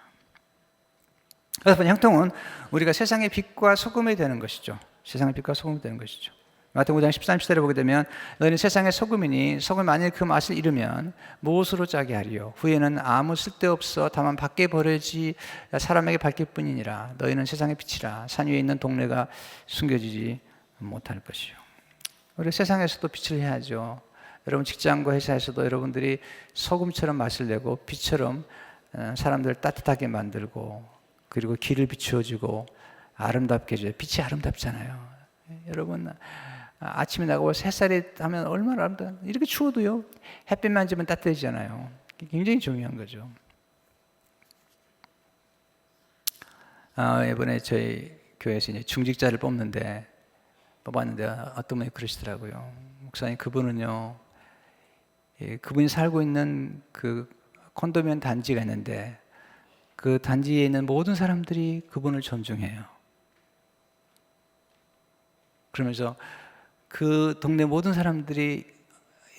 그래서 형통은 우리가 세상의 빛과 소금이 되는 것이죠. 세상의 빛과 소금이 되는 것이죠. 마태복음 5장 13, 14절에 보게 되면 너희는 세상의 소금이니 소금이 만일 그 맛을 잃으면 무엇으로 짜게 하리요? 후에는 아무 쓸데없어 다만 밖에 버려지 사람에게 밝힐 뿐이니라. 너희는 세상의 빛이라. 산 위에 있는 동네가 숨겨지지 못할 것이요. 우리 세상에서도 빛을 해야죠. 여러분 직장과 회사에서도 여러분들이 소금처럼 맛을 내고 빛처럼 사람들을 따뜻하게 만들고 그리고 길을 비추어주고 아름답게 해줘요. 빛이 아름답잖아요. 여러분 아침에 나가고 햇살이 하면 얼마나 아름다워. 이렇게 추워도요 햇빛만 쬐면 따뜻해지잖아요. 굉장히 중요한 거죠. 이번에 저희 교회에서 이제 중직자를 뽑았는데 어떤 분이 그러시더라고요. 목사님 그분은요 그분이 살고 있는 그 콘도미니엄 단지가 있는데 그 단지에 있는 모든 사람들이 그분을 존중해요. 그러면서 그 동네 모든 사람들이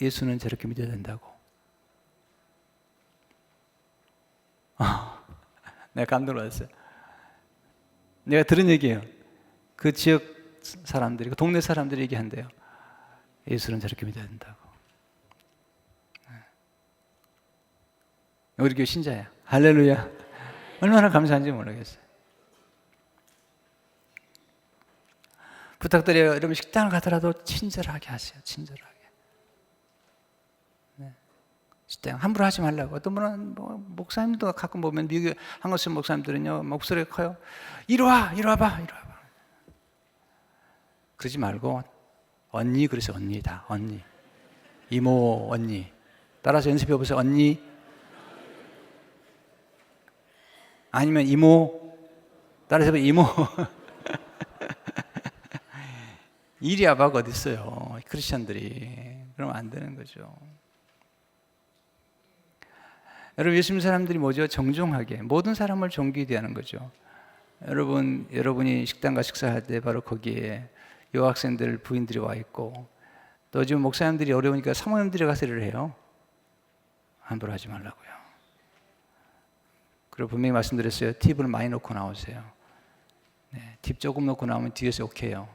예수는 저렇게 믿어야 된다고. 내가 감동을 받았어요. 내가 들은 얘기예요. 그 지역 사람들이, 그 동네 사람들이 얘기한대요. 예수는 저렇게 믿어야 된다고. 우리 교회 신자야. 할렐루야. 얼마나 감사한지 모르겠어요. 부탁드려요. 여러분 식당을 가더라도 친절하게 하세요. 친절하게. 네. 식당 함부로 하지 말라고. 어떤 분은 목사님도 가끔 보면 미국의 한국 목사님들은요 목소리가 커요. 이리 와, 이리 와봐, 이리 와봐. 그러지 말고 언니 그래서 언니다. 언니, 이모, 언니. 따라서 연습해 보세요. 언니. 아니면 이모. 따라서 해보세요. 이모. 이리 와봐가 어디 있어요? 크리스천들이. 그러면 안 되는 거죠. 여러분 예수 믿는 사람들이 뭐죠? 정중하게 모든 사람을 존귀히 대하는 거죠. 여러분이 식당과 식사할 때 바로 거기에 여학생들 부인들이 와 있고 또 지금 목사님들이 어려우니까 사모님들이 가서 일을 해요. 함부로 하지 말라고요. 그리고 분명히 말씀드렸어요. 팁을 많이 넣고 나오세요. 네, 팁 조금 넣고 나오면 뒤에서 욕해요.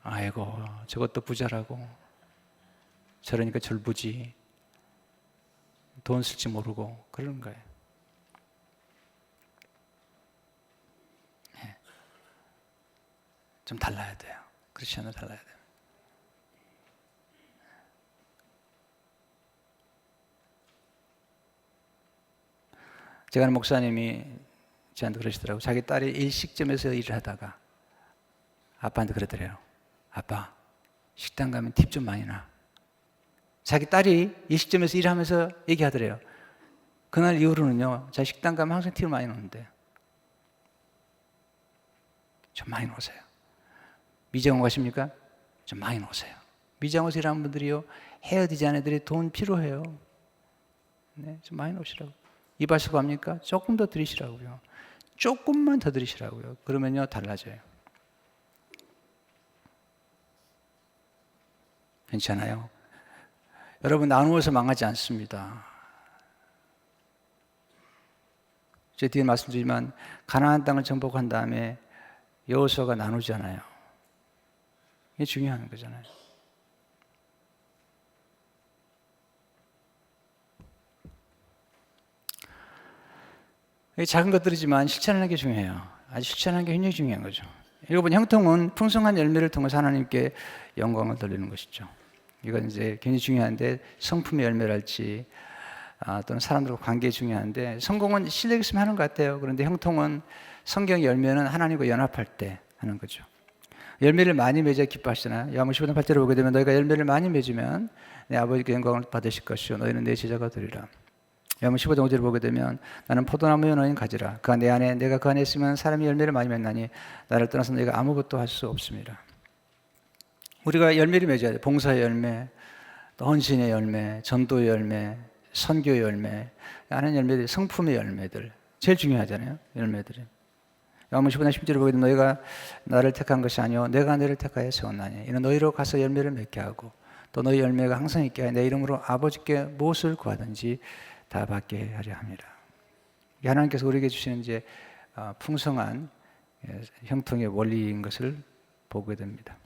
아이고 저것도 부자라고, 저러니까 절부지, 돈 쓸 줄 모르고 그러는 거예요. 네. 좀 달라야 돼요. 크리스천은 달라야 돼요. 제가 아는 목사님이 저한테 그러시더라고요. 자기 딸이 일식점에서 일을 하다가 아빠한테 그러더래요. 아빠, 식당 가면 팁 좀 많이 나. 자기 딸이 일식점에서 일하면서 얘기하더래요. 그날 이후로는요, 자기 식당 가면 항상 팁을 많이 넣는데 좀 많이 넣으세요. 미장원 가십니까? 좀 많이 넣으세요. 미장원에서 일하는 분들이요, 헤어 디자이너들이 돈 필요해요. 네, 좀 많이 넣으시라고. 이발소 갑니까? 조금 더 드리시라고요. 조금만 더 드리시라고요. 그러면요, 달라져요. 괜찮아요? 여러분, 나누어서 망하지 않습니다. 제 뒤에 말씀드리지만 가나안 땅을 정복한 다음에 여호수아가 나누잖아요. 이게 중요한 거잖아요. 작은 것들이지만 실천하는 게 중요해요. 아주 실천하는 게 굉장히 중요한 거죠. 여러분, 형통은 풍성한 열매를 통해서 하나님께 영광을 돌리는 것이죠. 이건 이제 굉장히 중요한데, 성품의 열매랄지 또는 사람들과 관계 중요한데, 성공은 실력 있으면 하는 것 같아요. 그런데 형통은, 성경의 열매는 하나님과 연합할 때 하는 거죠. 열매를 많이 맺어 기뻐하시잖아요. 요한복음 15장 8절을 보게 되면 너희가 열매를 많이 맺으면 내 아버지께 영광을 받으실 것이요 너희는 내 제자가 되리라. 요한복음 15장 5절을 보게 되면 나는 포도나무요 너희는 가지라. 그가 내 안에 내가 그 안에 있으면 사람이 열매를 많이 맺나니 나를 떠나서 너희가 아무것도 할 수 없습니다. 우리가 열매를 맺어야 돼. 봉사의 열매, 헌신의 열매, 전도의 열매, 선교의 열매, 하는 열매들, 성품의 열매들 제일 중요하잖아요. 열매들이. 요한복음 15장 10절을 보게 되면 너희가 나를 택한 것이 아니요 내가 너희를 택하여 세웠나니 이는 너희로 가서 열매를 맺게 하고 또 너희 열매가 항상 있게 하여 내 이름으로 아버지께 무엇을 구하든지 다 받게 하려 합니다. 하나님께서 우리에게 주시는 이제 풍성한 형통의 원리인 것을 보게 됩니다.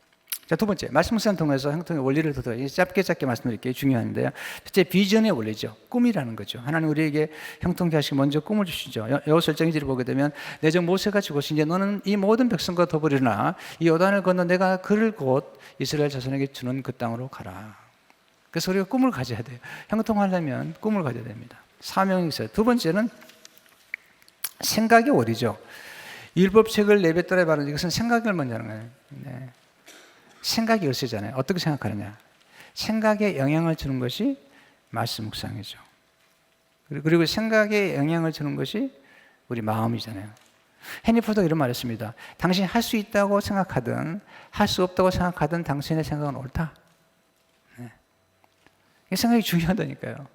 자, 두 번째, 말씀 묵상을 통해서 형통의 원리를 더 짧게 말씀드릴게요. 중요한데요. 첫째, 비전의 원리죠. 꿈이라는 거죠. 하나님 우리에게 형통케 하시고 먼저 꿈을 주시죠. 여호수아 1장을 보게 되면 내적 모세가 죽었으니 이제 너는 이 모든 백성과 더불어 일어나 이 요단을 건너 내가 그를 곧 이스라엘 자손에게 주는 그 땅으로 가라. 그래서 우리가 꿈을 가져야 돼요. 형통하려면 꿈을 가져야 됩니다. 사명이 있어요. 두 번째는 생각의 원리죠. 율법책을 내뱉더라 바르는 이것은 생각을 먼저 하는 거예요. 네. 생각이 열쇠잖아요. 어떻게 생각하느냐. 생각에 영향을 주는 것이 말씀 묵상이죠. 그리고 생각에 영향을 주는 것이 우리 마음이잖아요. 헤니 포도가 이런 말을 했습니다. 당신이 할 수 있다고 생각하든 할 수 없다고 생각하든 당신의 생각은 옳다. 네. 이 생각이 중요하다니까요.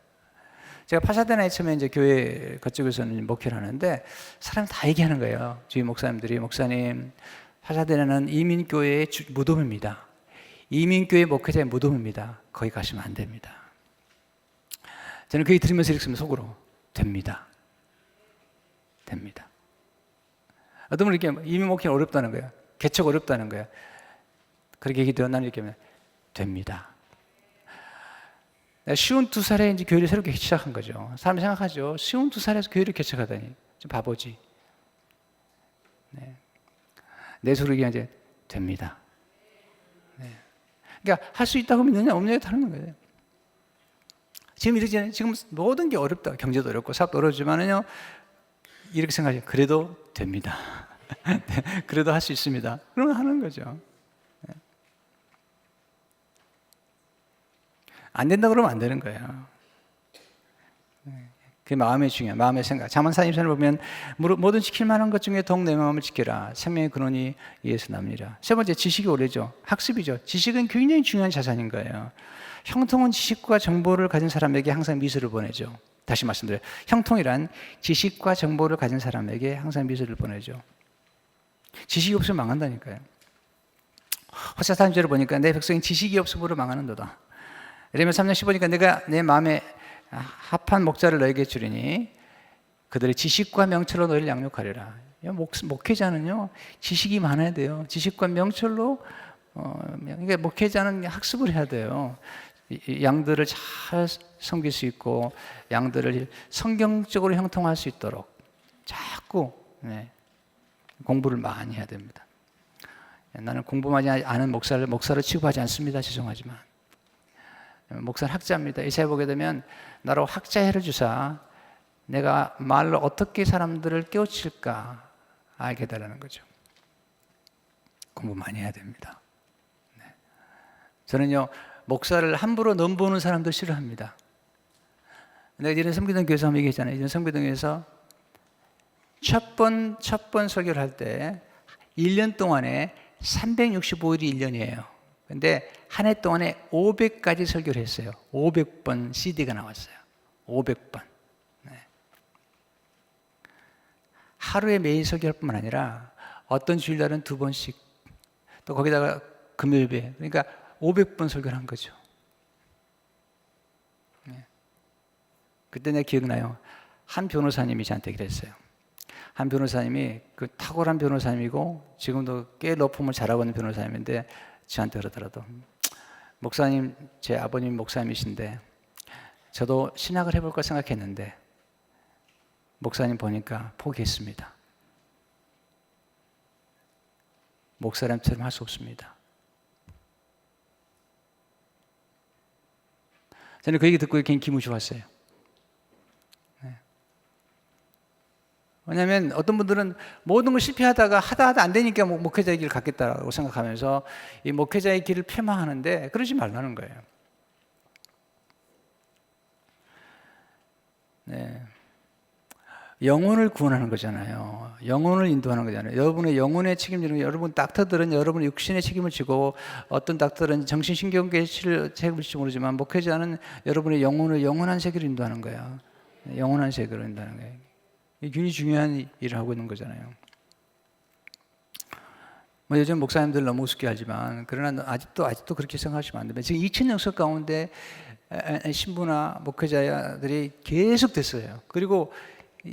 제가 파사데나에 처음에 이제 교회 그쪽에서는 목회를 하는데 사람이 다 얘기하는 거예요. 주위 목사님들이 목사님 파사데나는 이민교회의 무덤입니다. 이민교회 목회자의 무덤입니다. 거기 가시면 안 됩니다. 저는 그게 들으면서 이렇게 속으로 됩니다. 됩니다. 어떤 분은 이렇게 이민 목회는 어렵다는 거예요. 개척 어렵다는 거예요. 그렇게 얘기해도 나는 이렇게 하면 됩니다. 쉬운 2살에 이제 교회를 새롭게 시작한 거죠. 사람이 생각하죠. 쉬운 2살에서 교회를 개척하다니 좀 바보지. 네. 내 소리가 이제 됩니다. 네. 그러니까 할 수 있다고 믿느냐 없느냐에 다른 거예요. 지금 이러잖아요. 지금 모든 게 어렵다. 경제도 어렵고 사업도 어렵지만은요. 이렇게 생각해요. 그래도 됩니다. 네. 그래도 할 수 있습니다. 그러면 하는 거죠. 네. 안 된다 그러면 안 되는 거예요. 네. 그게 마음의 중요한 마음의 생각. 잠언 42편을 보면 모든 지킬 만한 것 중에 더욱 내 마음을 지켜라. 생명의 근원이 이에서 납니다. 세 번째, 지식이 원리죠. 학습이죠. 지식은 굉장히 중요한 자산인 거예요. 형통은 지식과 정보를 가진 사람에게 항상 미소를 보내죠. 다시 말씀드려요. 형통이란 지식과 정보를 가진 사람에게 항상 미소를 보내죠. 지식이 없으면 망한다니까요. 호세아 3절을 보니까 내 백성이 지식이 없음으로 망하는도다. 예레미야 3장 15니까 내가 내 마음에 합한 목자를 너에게 주리니 그들의 지식과 명철로 너희를 양육하리라. 목회자는요 지식이 많아야 돼요. 지식과 명철로 그러니까 목회자는 학습을 해야 돼요. 이 양들을 잘 섬길 수 있고 양들을 성경적으로 형통할 수 있도록 자꾸 공부를 많이 해야 됩니다. 나는 공부하지 않은 목사를 취급하지 않습니다. 죄송하지만 목사는 학자입니다. 이사야 보게 되면 나로 학자해를 주사 내가 말로 어떻게 사람들을 깨우칠까 알게 되라는 거죠. 공부 많이 해야 됩니다. 저는요 목사를 함부로 넘보는 사람도 싫어합니다. 내가 이전에 섬기던 교회에서 한번 얘기했잖아요. 이전 섬기동에서 첫 번 설교를 할 때 1년 동안에 365일이 1년이에요. 근데 한 해 동안에 500가지 설교를 했어요. 500번 CD가 나왔어요. 500번. 하루에 매일 설교할 뿐만 아니라 어떤 주일날은 2번씩 또 거기다가 금요일에 그러니까 500번 설교를 한 거죠. 그때 내가 기억나요. 한 변호사님이 저한테 그랬어요. 한 변호사님이 그 탁월한 변호사님이고 지금도 꽤 로펌을 잘하고 있는 변호사님인데 저한테 그러더라도 목사님, 제 아버님 목사님이신데 저도 신학을 해볼까 생각했는데 목사님 보니까 포기했습니다. 목사님처럼 할 수 없습니다. 저는 그 얘기 듣고 굉장히 기분이 좋았어요. 왜냐하면 어떤 분들은 모든 걸 실패하다가 하다 안 되니까 목회자의 길을 갖겠다고 생각하면서 이 목회자의 길을 폐마하는데 그러지 말라는 거예요. 영혼을 구원하는 거잖아요. 영혼을 인도하는 거잖아요. 여러분의 영혼에 책임지는 거, 여러분 닥터들은 여러분의 육신의 책임을 지고 어떤 닥터는 정신신경계의 책임을 지고 모르지만 목회자는 여러분의 영혼을 영원한 세계로 인도하는 거예요. 영원한 세계로 인도하는 거예요. 이게 굉장히 중요한 일을 하고 있는 거잖아요. 요즘 목사님들 너무 우습게 하지만 그러나 아직도 그렇게 생각하시면 안 됩니다. 지금 2000 역사 가운데 신부나 목회자들이 계속 됐어요. 그리고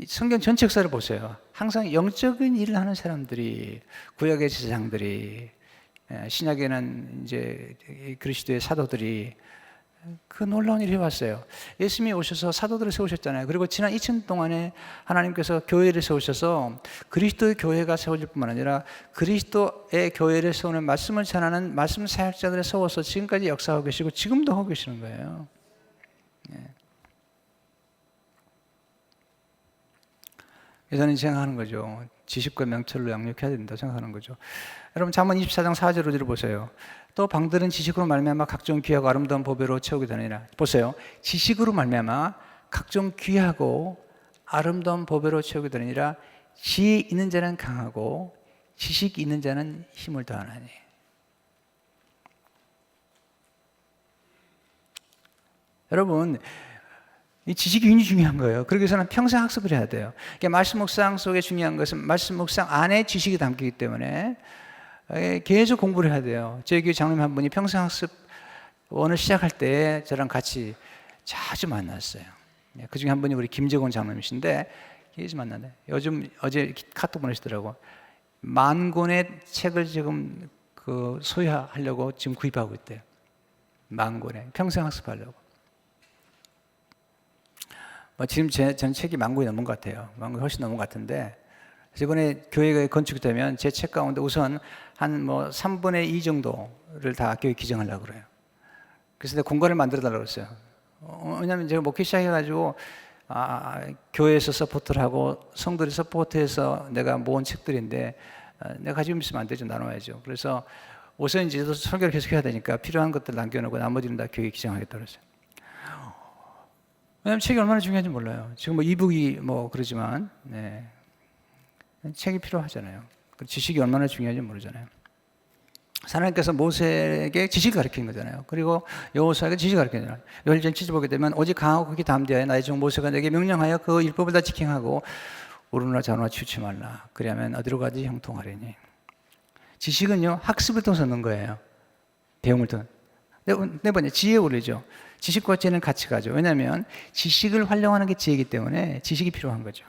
성경 전체 역사를 보세요. 항상 영적인 일을 하는 사람들이 구약의 제사장들이 신약에는 이제 그리스도의 사도들이 그 놀라운 일을 해왔어요. 예수님이 오셔서 사도들을 세우셨잖아요. 그리고 지난 2000년 동안에 하나님께서 교회를 세우셔서 그리스도의 교회가 세워질 뿐만 아니라 그리스도의 교회를 세우는 말씀을 전하는 말씀 사역자들을 세워서 지금까지 역사하고 계시고 지금도 하고 계시는 거예요. 그래서 저는 생각하는 거죠. 지식과 명철로 양육해야 된다고 생각하는 거죠. 여러분 잠언 24장 4절 5절을 보세요. 또 방들은 지식으로 말미암아 각종 귀하고 아름다운 보배로 채우게 되느니라. 보세요. 지식으로 말미암아 각종 귀하고 아름다운 보배로 채우게 되느니라. 지혜 있는 자는 강하고 지식 있는 자는 힘을 더하나니. 여러분 이 지식이 굉장히 중요한 거예요. 그러기 위해서는 평생 학습을 해야 돼요. 그러니까 말씀 묵상 속에 중요한 것은 말씀 묵상 안에 지식이 담기기 때문에 계속 공부를 해야 돼요. 저희 교회 장로님 한 분이 평생 학습원을 시작할 때 저랑 같이 자주 만났어요. 그 중에 한 분이 우리 김재곤 장로님이신데 계속 만났는데 요즘 어제 카톡 보내시더라고. 10,000권의 책을 지금 소유하려고 지금 구입하고 있대요. 10,000권에 평생 학습하려고. 지금 전 책이 10,000권이 넘은 것 같아요. 10,000권이 훨씬 넘은 것 같은데 이번에 교회가 건축이 되면 제 책 가운데 우선 한 3분의 2 정도를 다 교회 기증하려고 그래요. 그래서 내가 공간을 만들어 달라고 했어요. 왜냐하면 제가 목회 시작해가지고 교회에서 서포트를 하고 성도들이 서포트해서 내가 모은 책들인데 내가 가지고 있으면 안 되죠. 나눠야죠. 그래서 우선 이제 설교를 계속 해야 되니까 필요한 것들 남겨놓고 나머지는 다 교회에 기증하겠다고 했어요. 왜냐하면 책이 얼마나 중요한지 몰라요. 지금 이북이 그러지만 책이 필요하잖아요. 지식이 얼마나 중요한지 모르잖아요. 하나님께서 모세에게 지식을 가르친 거잖아요. 그리고 여호수아에게 지식을 가르친 거잖아요. 열전 7절 보게 되면 오직 강하고 극히 담대하여 나의 종 모세가 내게 명령하여 그 율법을 다 지킹하고 오르나 좌우나 치우치 말라. 그리하면 어디로 가든지 형통하리니. 지식은요 학습을 통해서 얻는 거예요. 배움을 통해. 네 번째 지혜에 오르죠. 지식과 지혜는 같이 가죠. 왜냐하면 지식을 활용하는 게 지혜이기 때문에 지식이 필요한 거죠.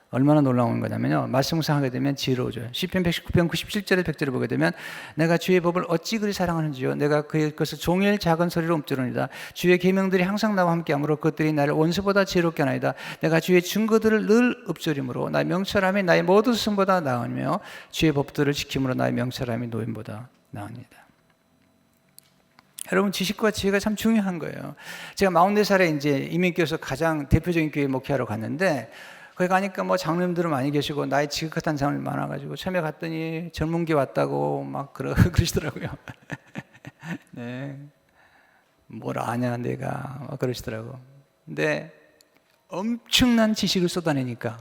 얼마나 놀라운 거냐면요, 말씀 묵상하게 되면 지혜로워져요. 시편 119편 97절에 100절에 보게 되면 내가 주의 법을 어찌 그리 사랑하는지요, 내가 그의 것을 종일 작은 소리로 읊조르니다. 주의 계명들이 항상 나와 함께하므로 그것들이 나를 원수보다 지혜롭게 하나이다. 내가 주의 증거들을 늘 읊조림으로 나의 명철함이 나의 모든 승보다 나으며 주의 법들을 지킴으로 나의 명철함이 노임보다 나으니이다. 여러분, 지식과 지혜가 참 중요한 거예요. 제가 44살에 이제 이민교회에서 가장 대표적인 교회 목회하러 갔는데, 거기 가니까 뭐 장로님들은 많이 계시고 나이 지긋한 장로님 많아가지고 처음에 갔더니 젊은기 왔다고 막 그러시더라고요. 네, 뭘 아냐 내가 막 그러시더라고. 근데 엄청난 지식을 쏟아내니까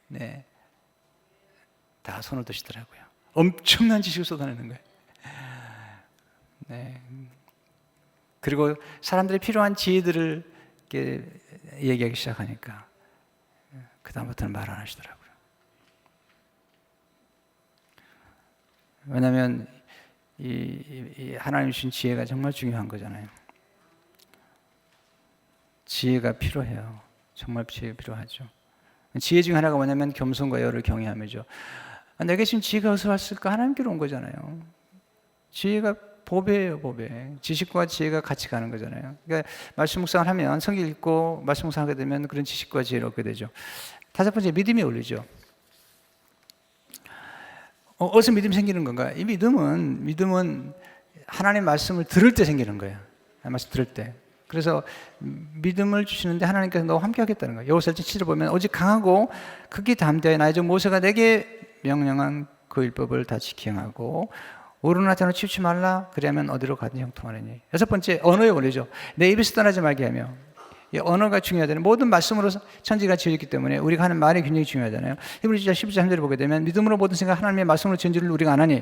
네, 다 손을 드시더라고요. 엄청난 지식을 쏟아내는 거예요. 네. 그리고 사람들이 필요한 지혜들을 이렇게 얘기하기 시작하니까 그 다음부터는 말 안 하시더라고요. 왜냐하면 이 하나님 주신 지혜가 정말 중요한 거잖아요. 지혜가 필요해요. 정말 지혜가 필요하죠. 지혜 중 하나가 뭐냐면 겸손과 여를 경외함이죠. 내게 지금 지혜가 어디서 왔을까? 하나님께로 온 거잖아요. 지혜가 보배예요, 보배. 지식과 지혜가 같이 가는 거잖아요. 그러니까 말씀 묵상을 하면, 성경 읽고 말씀 묵상하게 되면 그런 지식과 지혜를 얻게 되죠. 다섯 번째, 믿음이 올리죠. 어디서 믿음이 생기는 건가? 이 믿음은 하나님 말씀을 들을 때 생기는 거예요. 말씀 들을 때. 그래서 믿음을 주시는데 하나님께서 너와 함께 하겠다는 거예요. 여호수아 7절 보면 오직 강하고 크기 담대하여 나의 종 모세가 내게 명령한 그 율법을 다 지키하고 오르나 자는 치우치 말라. 그래야면 어디로 가든지 형통하느니. 여섯 번째, 언어의 원리죠. 내 입에서 떠나지 말게 하며. 이 언어가 중요하잖아요. 모든 말씀으로 천지가 지어졌기 때문에 우리가 하는 말이 굉장히 중요하잖아요. 히브리서 12장 3절을 보게 되면 믿음으로 모든 생각 하나님의 말씀으로 지은지를 우리가 안 하니.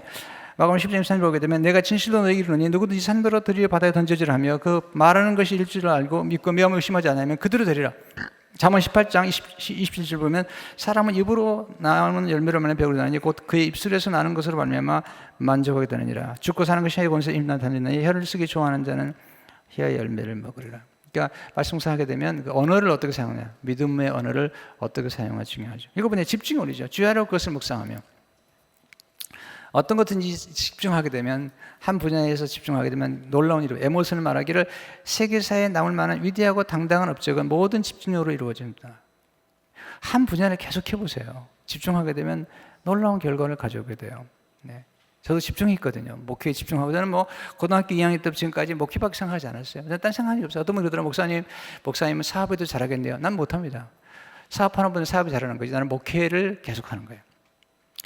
마가복음 10장 13절을 보게 되면 내가 진실로 너에게 이르노니 누구든지 산더러 들여 바다에 던져지라 하며 그 말하는 것이 일줄을 알고 믿고 매우 의심하지 않으면 그대로 되리라. 잠언 18장 27절 보면 사람은 입으로 나오는 열매로 말하는 벽으로 나니 곧 그의 입술에서 나는 것으로 말미암아 만족하게 되느니라. 죽고 사는 것이 혀의 본성에 임나 다니나니 혀를 쓰기 좋아하는 자는 혀의 열매를 먹으리라. 그러니까 말씀사하게 되면 그 언어를 어떻게 사용하냐, 믿음의 언어를 어떻게 사용하냐 중요하죠. 이거 뭐냐, 집중이 올리죠. 주야로 그것을 묵상하며 어떤 것든지 집중하게 되면, 한 분야에서 집중하게 되면 놀라운 일이, 에모스는 말하기를 세계사에 남을 만한 위대하고 당당한 업적은 모든 집중력으로 이루어집니다. 한 분야를 계속 해보세요. 집중하게 되면 놀라운 결과를 가져오게 돼요. 네. 저도 집중했거든요. 목회에 집중하고. 저는 뭐 고등학교 2학년 때부터 지금까지 목회밖에 생각하지 않았어요. 저는 딴 생각이 없어요. 어떤 분이 그러더라고요. 목사님은 사업에도 잘하겠네요. 난 못합니다. 사업하는 분은 사업이 잘하는 거지. 나는 목회를 계속하는 거예요.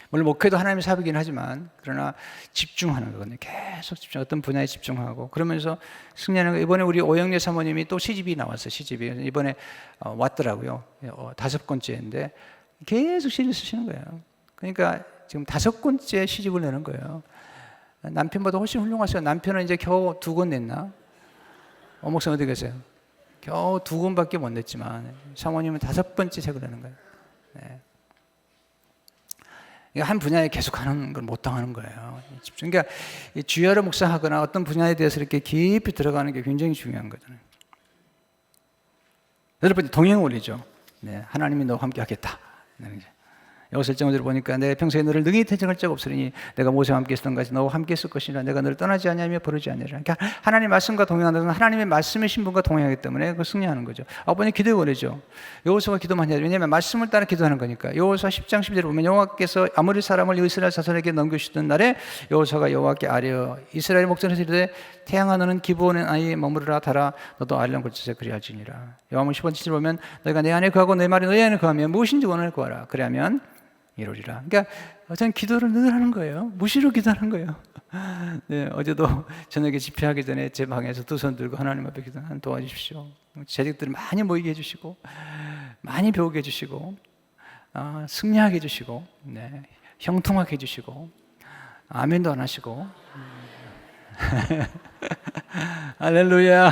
물론 목회도 하나님의 사업이긴 하지만, 그러나 집중하는 거거든요. 계속 집중, 어떤 분야에 집중하고 그러면서 승리하는 거. 이번에 우리 오영래 사모님이 또 시집이 나왔어요. 시집이 이번에 왔더라고요. 5번째인데 계속 시를 쓰시는 거예요. 그러니까 지금 5권째 시집을 내는 거예요. 남편보다 훨씬 훌륭하세요. 남편은 이제 겨우 2권 냈나? 목사님 어디 계세요? 겨우 2권밖에 못 냈지만 사모님은 5번째 책을 내는 거예요. 네. 한 분야에 계속하는 걸 못 당하는 거예요. 그러니까 주야로 묵상하거나 어떤 분야에 대해서 이렇게 깊이 들어가는 게 굉장히 중요한 거잖아요. 여덟 번째, 동행 원리죠. 네, 하나님이 너와 함께 하겠다. 여기서 1장을 보니까 내 평소에 너를 능히 대적할 적 없으니 내가 모세와 함께 있었던 것이 너와 함께 있을 것이라. 내가 너를 떠나지 아니하며 버리지 아니하리라. 그러니까 하나님의 말씀과 동행하는 것은 하나님의 말씀의 신분과 동행하기 때문에 그걸 승리하는 거죠. 아버님 기도의 원리죠. 여호수아가 기도 많이 하죠. 왜냐하면 말씀을 따라 기도하는 거니까. 여호수아 10장 11절에 보면 여호와께서 아모리 사람을 이스라엘 자손에게 넘겨주시던 날에 여호수아가 여호와께 아뢰어 이스라엘 목전에서 이르되 태양아 너는 기브온의 아이에 머무르라. 달아 너도 아리랑 골짜기에 그리할지니라. 요한복음 10장 7절 보면 너희가 내 안에 거하고 내 말이 너희 안에 거하면 무엇인지 원하는 구하라. 그래야면 이루리라. 그러니까 저는 기도를 늘 하는 거예요. 무시로 기도하는 거예요. 네, 어제도 저녁에 집회하기 전에 제 방에서 2손 들고 하나님 앞에 기도, 도와주십시오. 재직들을 많이 모이게 해주시고, 많이 배우게 해주시고, 승리하게 해주시고, 네, 형통하게 해주시고, 아멘도 안 하시고, 할렐루야.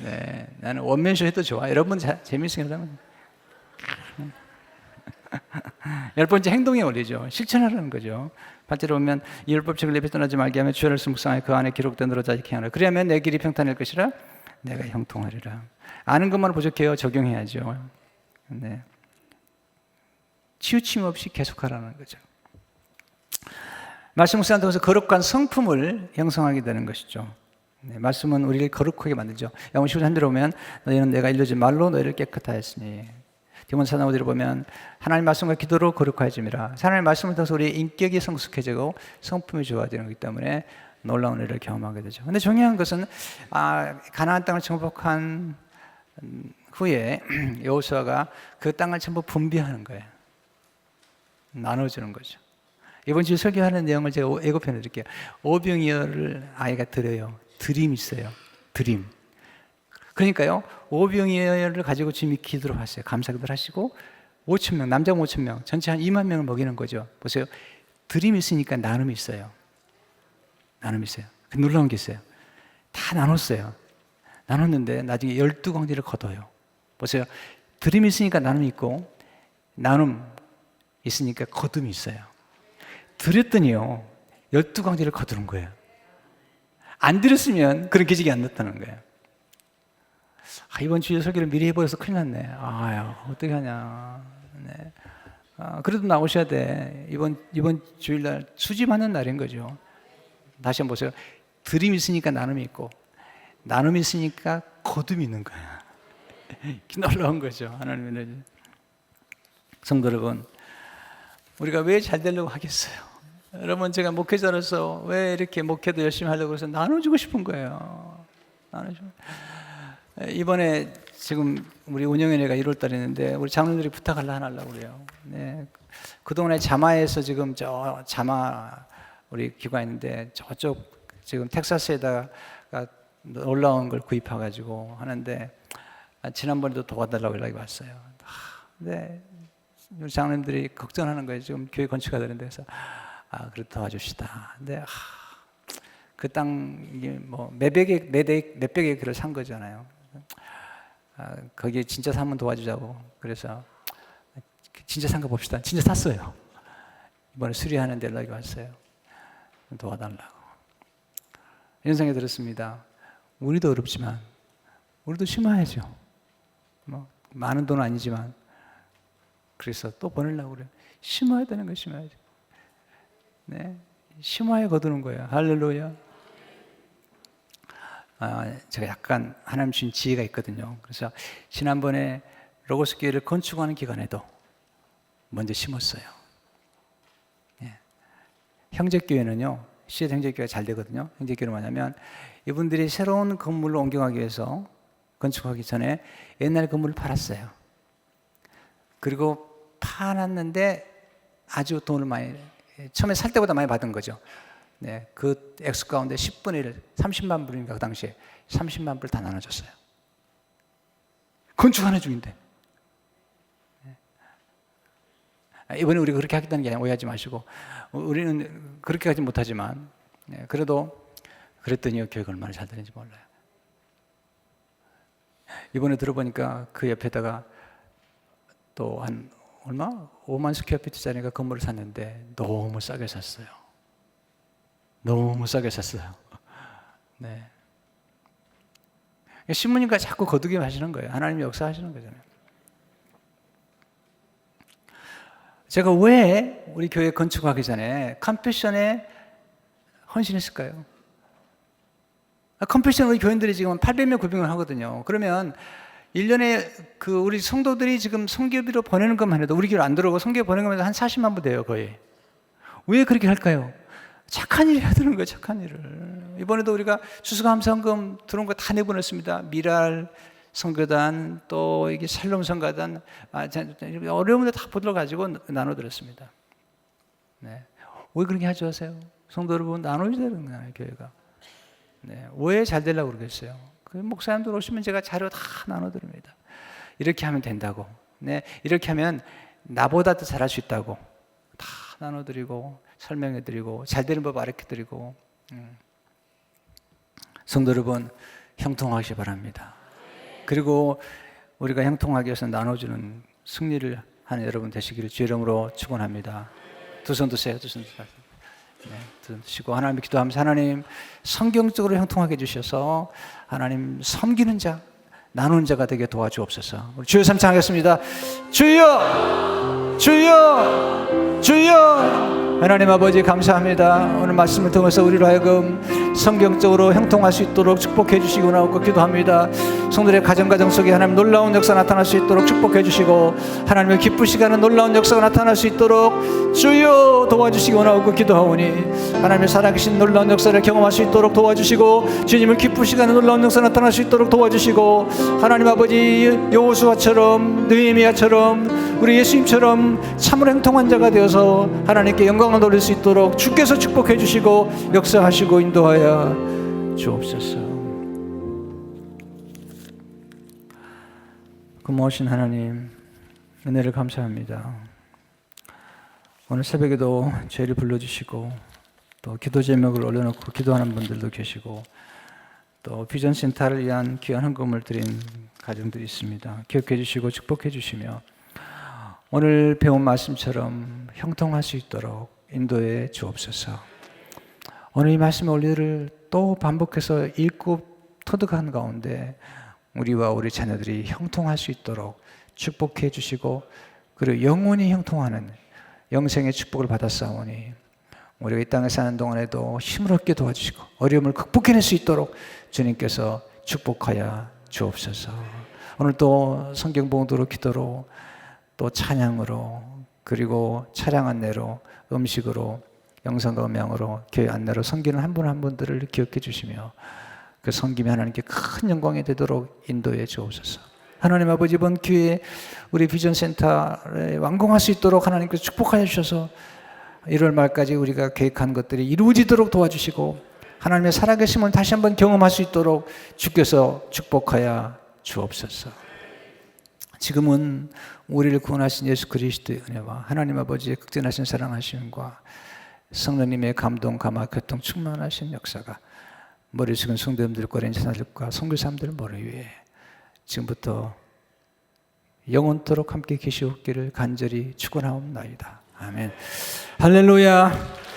네, 나는 원맨쇼 해도 좋아. 여러분 재밌으면 하면. 10번째, 행동의 원리죠. 실천하라는 거죠. 8절에 보면 이 율법책을 내 입에 떠나지 말게 하며 주야를 묵상하여 그 안에 기록된 대로 자직히 하라. 그래야면 내 길이 평탄할 것이라 내가 형통하리라. 아는 것만 부족해요. 적용해야죠. 네. 치우침 없이 계속하라는 거죠. 말씀 묵상을 통해서 거룩한 성품을 형성하게 되는 것이죠. 네, 말씀은 우리를 거룩하게 만들죠. 야고보 15장에 보면 너희는 내가 일러준 말로 너희를 깨끗하였으니, 디모데 4장 5절에 보면 하나님 말씀과 기도로 거룩해짐이라. 하나님 말씀을 통해서 우리의 인격이 성숙해지고 성품이 좋아지는 거기 때문에 놀라운 일을 경험하게 되죠. 그런데 중요한 것은 가나안 땅을 정복한 후에 여호수아가 그 땅을 전부 분배하는 거예요. 나눠주는 거죠. 이번 주에 설교하는 내용을 제가 예고편에 드릴게요. 오병이어를 아이가 드려요. 드림이 있어요. 드림. 그러니까요, 오병이어를 가지고 주님이 기도를 하세요. 감사기도를 하시고 5,000명, 남자 5,000명, 전체 한 2만 명을 먹이는 거죠. 보세요. 드림이 있으니까 나눔이 있어요. 나눔이 있어요. 놀라운 게 있어요. 다 나눴어요. 나눴는데 나중에 12광지를 거둬요. 보세요. 드림이 있으니까 나눔이 있고, 나눔 있으니까 거둠이 있어요. 드렸더니요, 12광지를 거두는 거예요. 안 드렸으면 그런 기적이 안 났다는 거예요. 이번 주일 설교를 미리 해버려서 큰일 났네. 어떻게 하냐. 네. 그래도 나오셔야 돼. 이번 주일날 수집하는 날인 거죠. 다시 한번 보세요. 드림이 있으니까 나눔이 있고, 나눔이 있으니까 거둠이 있는 거야. 놀라운 거죠. 하나님의 성도 여러분, 우리가 왜 잘 되려고 하겠어요? 여러분, 제가 목회자로서 왜 이렇게 목회도 열심히 하려고 해서 나눠주고 싶은 거예요. 이번에 지금 우리 운영위원회가 1월 달에 있는데 우리 장로들이 부탁을 하려고 그래요. 네. 그동안에 자마에서 지금 자마 우리 기관 있는데 저쪽 지금 텍사스에다가 올라온 걸 구입해가지고 하는데 지난번에도 도와달라고 연락이 왔어요. 네. 우리 장로님들이 걱정하는 거예요. 지금 교회 건축해야 되는데 그래서 그래도 도와줍시다. 근데 그 땅 이게 뭐 몇백 에이크를 산 거잖아요. 거기에 진짜 사면 도와주자고. 그래서 진짜 산 거 봅시다. 진짜 샀어요. 이번에 수리하는 데 연락이 왔어요. 도와달라고. 이런 생각이 들었습니다. 우리도 어렵지만 우리도 심어야죠. 뭐 많은 돈은 아니지만 그래서 또 보내려고 그래요. 심어야 되는 거 심어야죠. 네, 심어야 거두는 거예요. 할렐루야. 제가 약간 하나님 주신 지혜가 있거든요. 그래서 지난번에 로고스 교회를 건축하는 기간에도 먼저 심었어요. 네. 형제교회는요, 시대 형제교회가 잘 되거든요. 형제교회는 뭐냐면 이분들이 새로운 건물로 옮겨가기 위해서 건축하기 전에 옛날 건물을 팔았어요. 그리고 파놨는데 아주 돈을 많이, 처음에 살 때보다 많이 받은 거죠. 네, 그 액수 가운데 10분의 1, 30만 불인가 그 당시에 30만 불 다 나눠줬어요. 건축하는 중인데. 네. 이번에 우리가 그렇게 하겠다는 게 아니라 오해하지 마시고, 우리는 그렇게 하지 못하지만, 네, 그래도 그랬더니 교회가 얼마나 잘 되는지 몰라요. 이번에 들어보니까 그 옆에다가 또 한 얼마? 5만 스퀘어피트짜리가 건물을 샀는데 너무 싸게 샀어요. 너무 싸게 샀어요. 네. 신부님과 자꾸 거두게 하시는 거예요. 하나님이 역사하시는 거잖아요. 제가 왜 우리 교회 건축하기 전에 컴패션에 헌신했을까요? 컴패션 우리 교인들이 지금 800명, 900명 하거든요. 그러면 1년에 우리 성도들이 지금 성교비로 보내는 것만 해도 우리 교회 안 들어오고 성교 보내는 것만 해도 한 40만 불 돼요, 거의. 왜 그렇게 할까요? 착한 일 해야 되는 거예요, 착한 일을. 이번에도 우리가 추수감사원금 들어온 거 다 내보냈습니다. 미랄 선교단, 또 이게 샬롬 선교단, 어려운 분들 다 보도록 가지고 나눠드렸습니다. 네. 왜 그렇게 하지 마세요? 성도 여러분, 나눠야 되는 거예요, 교회가. 네. 왜 잘 되려고 그러겠어요? 그 목사님들 오시면 제가 자료 다 나눠드립니다. 이렇게 하면 된다고. 네. 이렇게 하면 나보다 더 잘할 수 있다고. 다 나눠드리고, 설명해드리고, 잘 되는 법 알려드리고. 성도 여러분, 형통하시기 바랍니다. 그리고 우리가 형통하기 위해서 나눠주는 승리를 하는 여러분 되시기를 주의 이름으로 축원합니다. 두 손 드세요. 두 손 드세요. 네, 두 손 드시고 하나님께 기도하면서 하나님 성경적으로 형통하게 해주셔서 하나님 섬기는 자, 나누는 자가 되게 도와주옵소서. 우리 주여 삼창하겠습니다. 주여, 주여, 주여. 하나님 아버지 감사합니다. 오늘 말씀을 통해서 우리로 하여금 성경적으로 형통할 수 있도록 축복해 주시고 나오고 기도합니다. 성도들의 가정 속에 하나님 놀라운 역사 나타날 수 있도록 축복해 주시고, 하나님의 기쁘시게 하는 놀라운 역사가 나타날 수 있도록 주여 도와주시고 나오고 기도하오니, 하나님의 살아계신 놀라운 역사를 경험할 수 있도록 도와주시고, 주님을 기쁘시게 하는 놀라운 역사 나타날 수 있도록 도와주시고, 하나님 아버지 여호수아처럼, 느헤미야처럼, 우리 예수님처럼 참으로 형통한 자가 되어서 하나님께 영광을 돌릴 수 있도록 주께서 축복해 주시고 역사하시고 인도하여 주옵소서. 고마우신 하나님, 은혜를 감사합니다. 오늘 새벽에도 죄를 불러주시고, 또 기도 제목을 올려놓고 기도하는 분들도 계시고, 또 비전센터를 위한 귀한 헌금을 드린 가정들이 있습니다. 기억해 주시고 축복해 주시며, 오늘 배운 말씀처럼 형통할 수 있도록 인도해 주옵소서. 오늘 이 말씀의 원리를 또 반복해서 읽고 터득한 가운데 우리와 우리 자녀들이 형통할 수 있도록 축복해 주시고, 그리고 영원히 형통하는 영생의 축복을 받았사오니, 우리가 이 땅에 사는 동안에도 힘을 얻게 도와주시고 어려움을 극복해낼 수 있도록 주님께서 축복하여 주옵소서. 오늘 또 성경 봉독으로, 기도로, 또 찬양으로, 그리고 차량 안내로, 음식으로, 영상과 음향으로, 교회 안내로 섬기는 한 분 한 분들을 기억해 주시며, 그 섬김이 하나님께 큰 영광이 되도록 인도해 주옵소서. 하나님 아버지, 이번 기회에 우리 비전센터에 완공할 수 있도록 하나님께서 축복하여 주셔서 1월 말까지 우리가 계획한 것들이 이루어지도록 도와주시고, 하나님의 살아계심을 다시 한번 경험할 수 있도록 주께서 축복하여 주옵소서. 지금은 우리를 구원하신 예수 그리스도의 은혜와 하나님 아버지의 극진하신 사랑하심과 성령님의 감동, 감화, 교통, 충만하신 역사가 머리 숙인 성도님들과 렌지사들과 선교사님들 머리 위에 지금부터 영원토록 함께 계시옵기를 간절히 축원하옵나이다. 아멘. 할렐루야.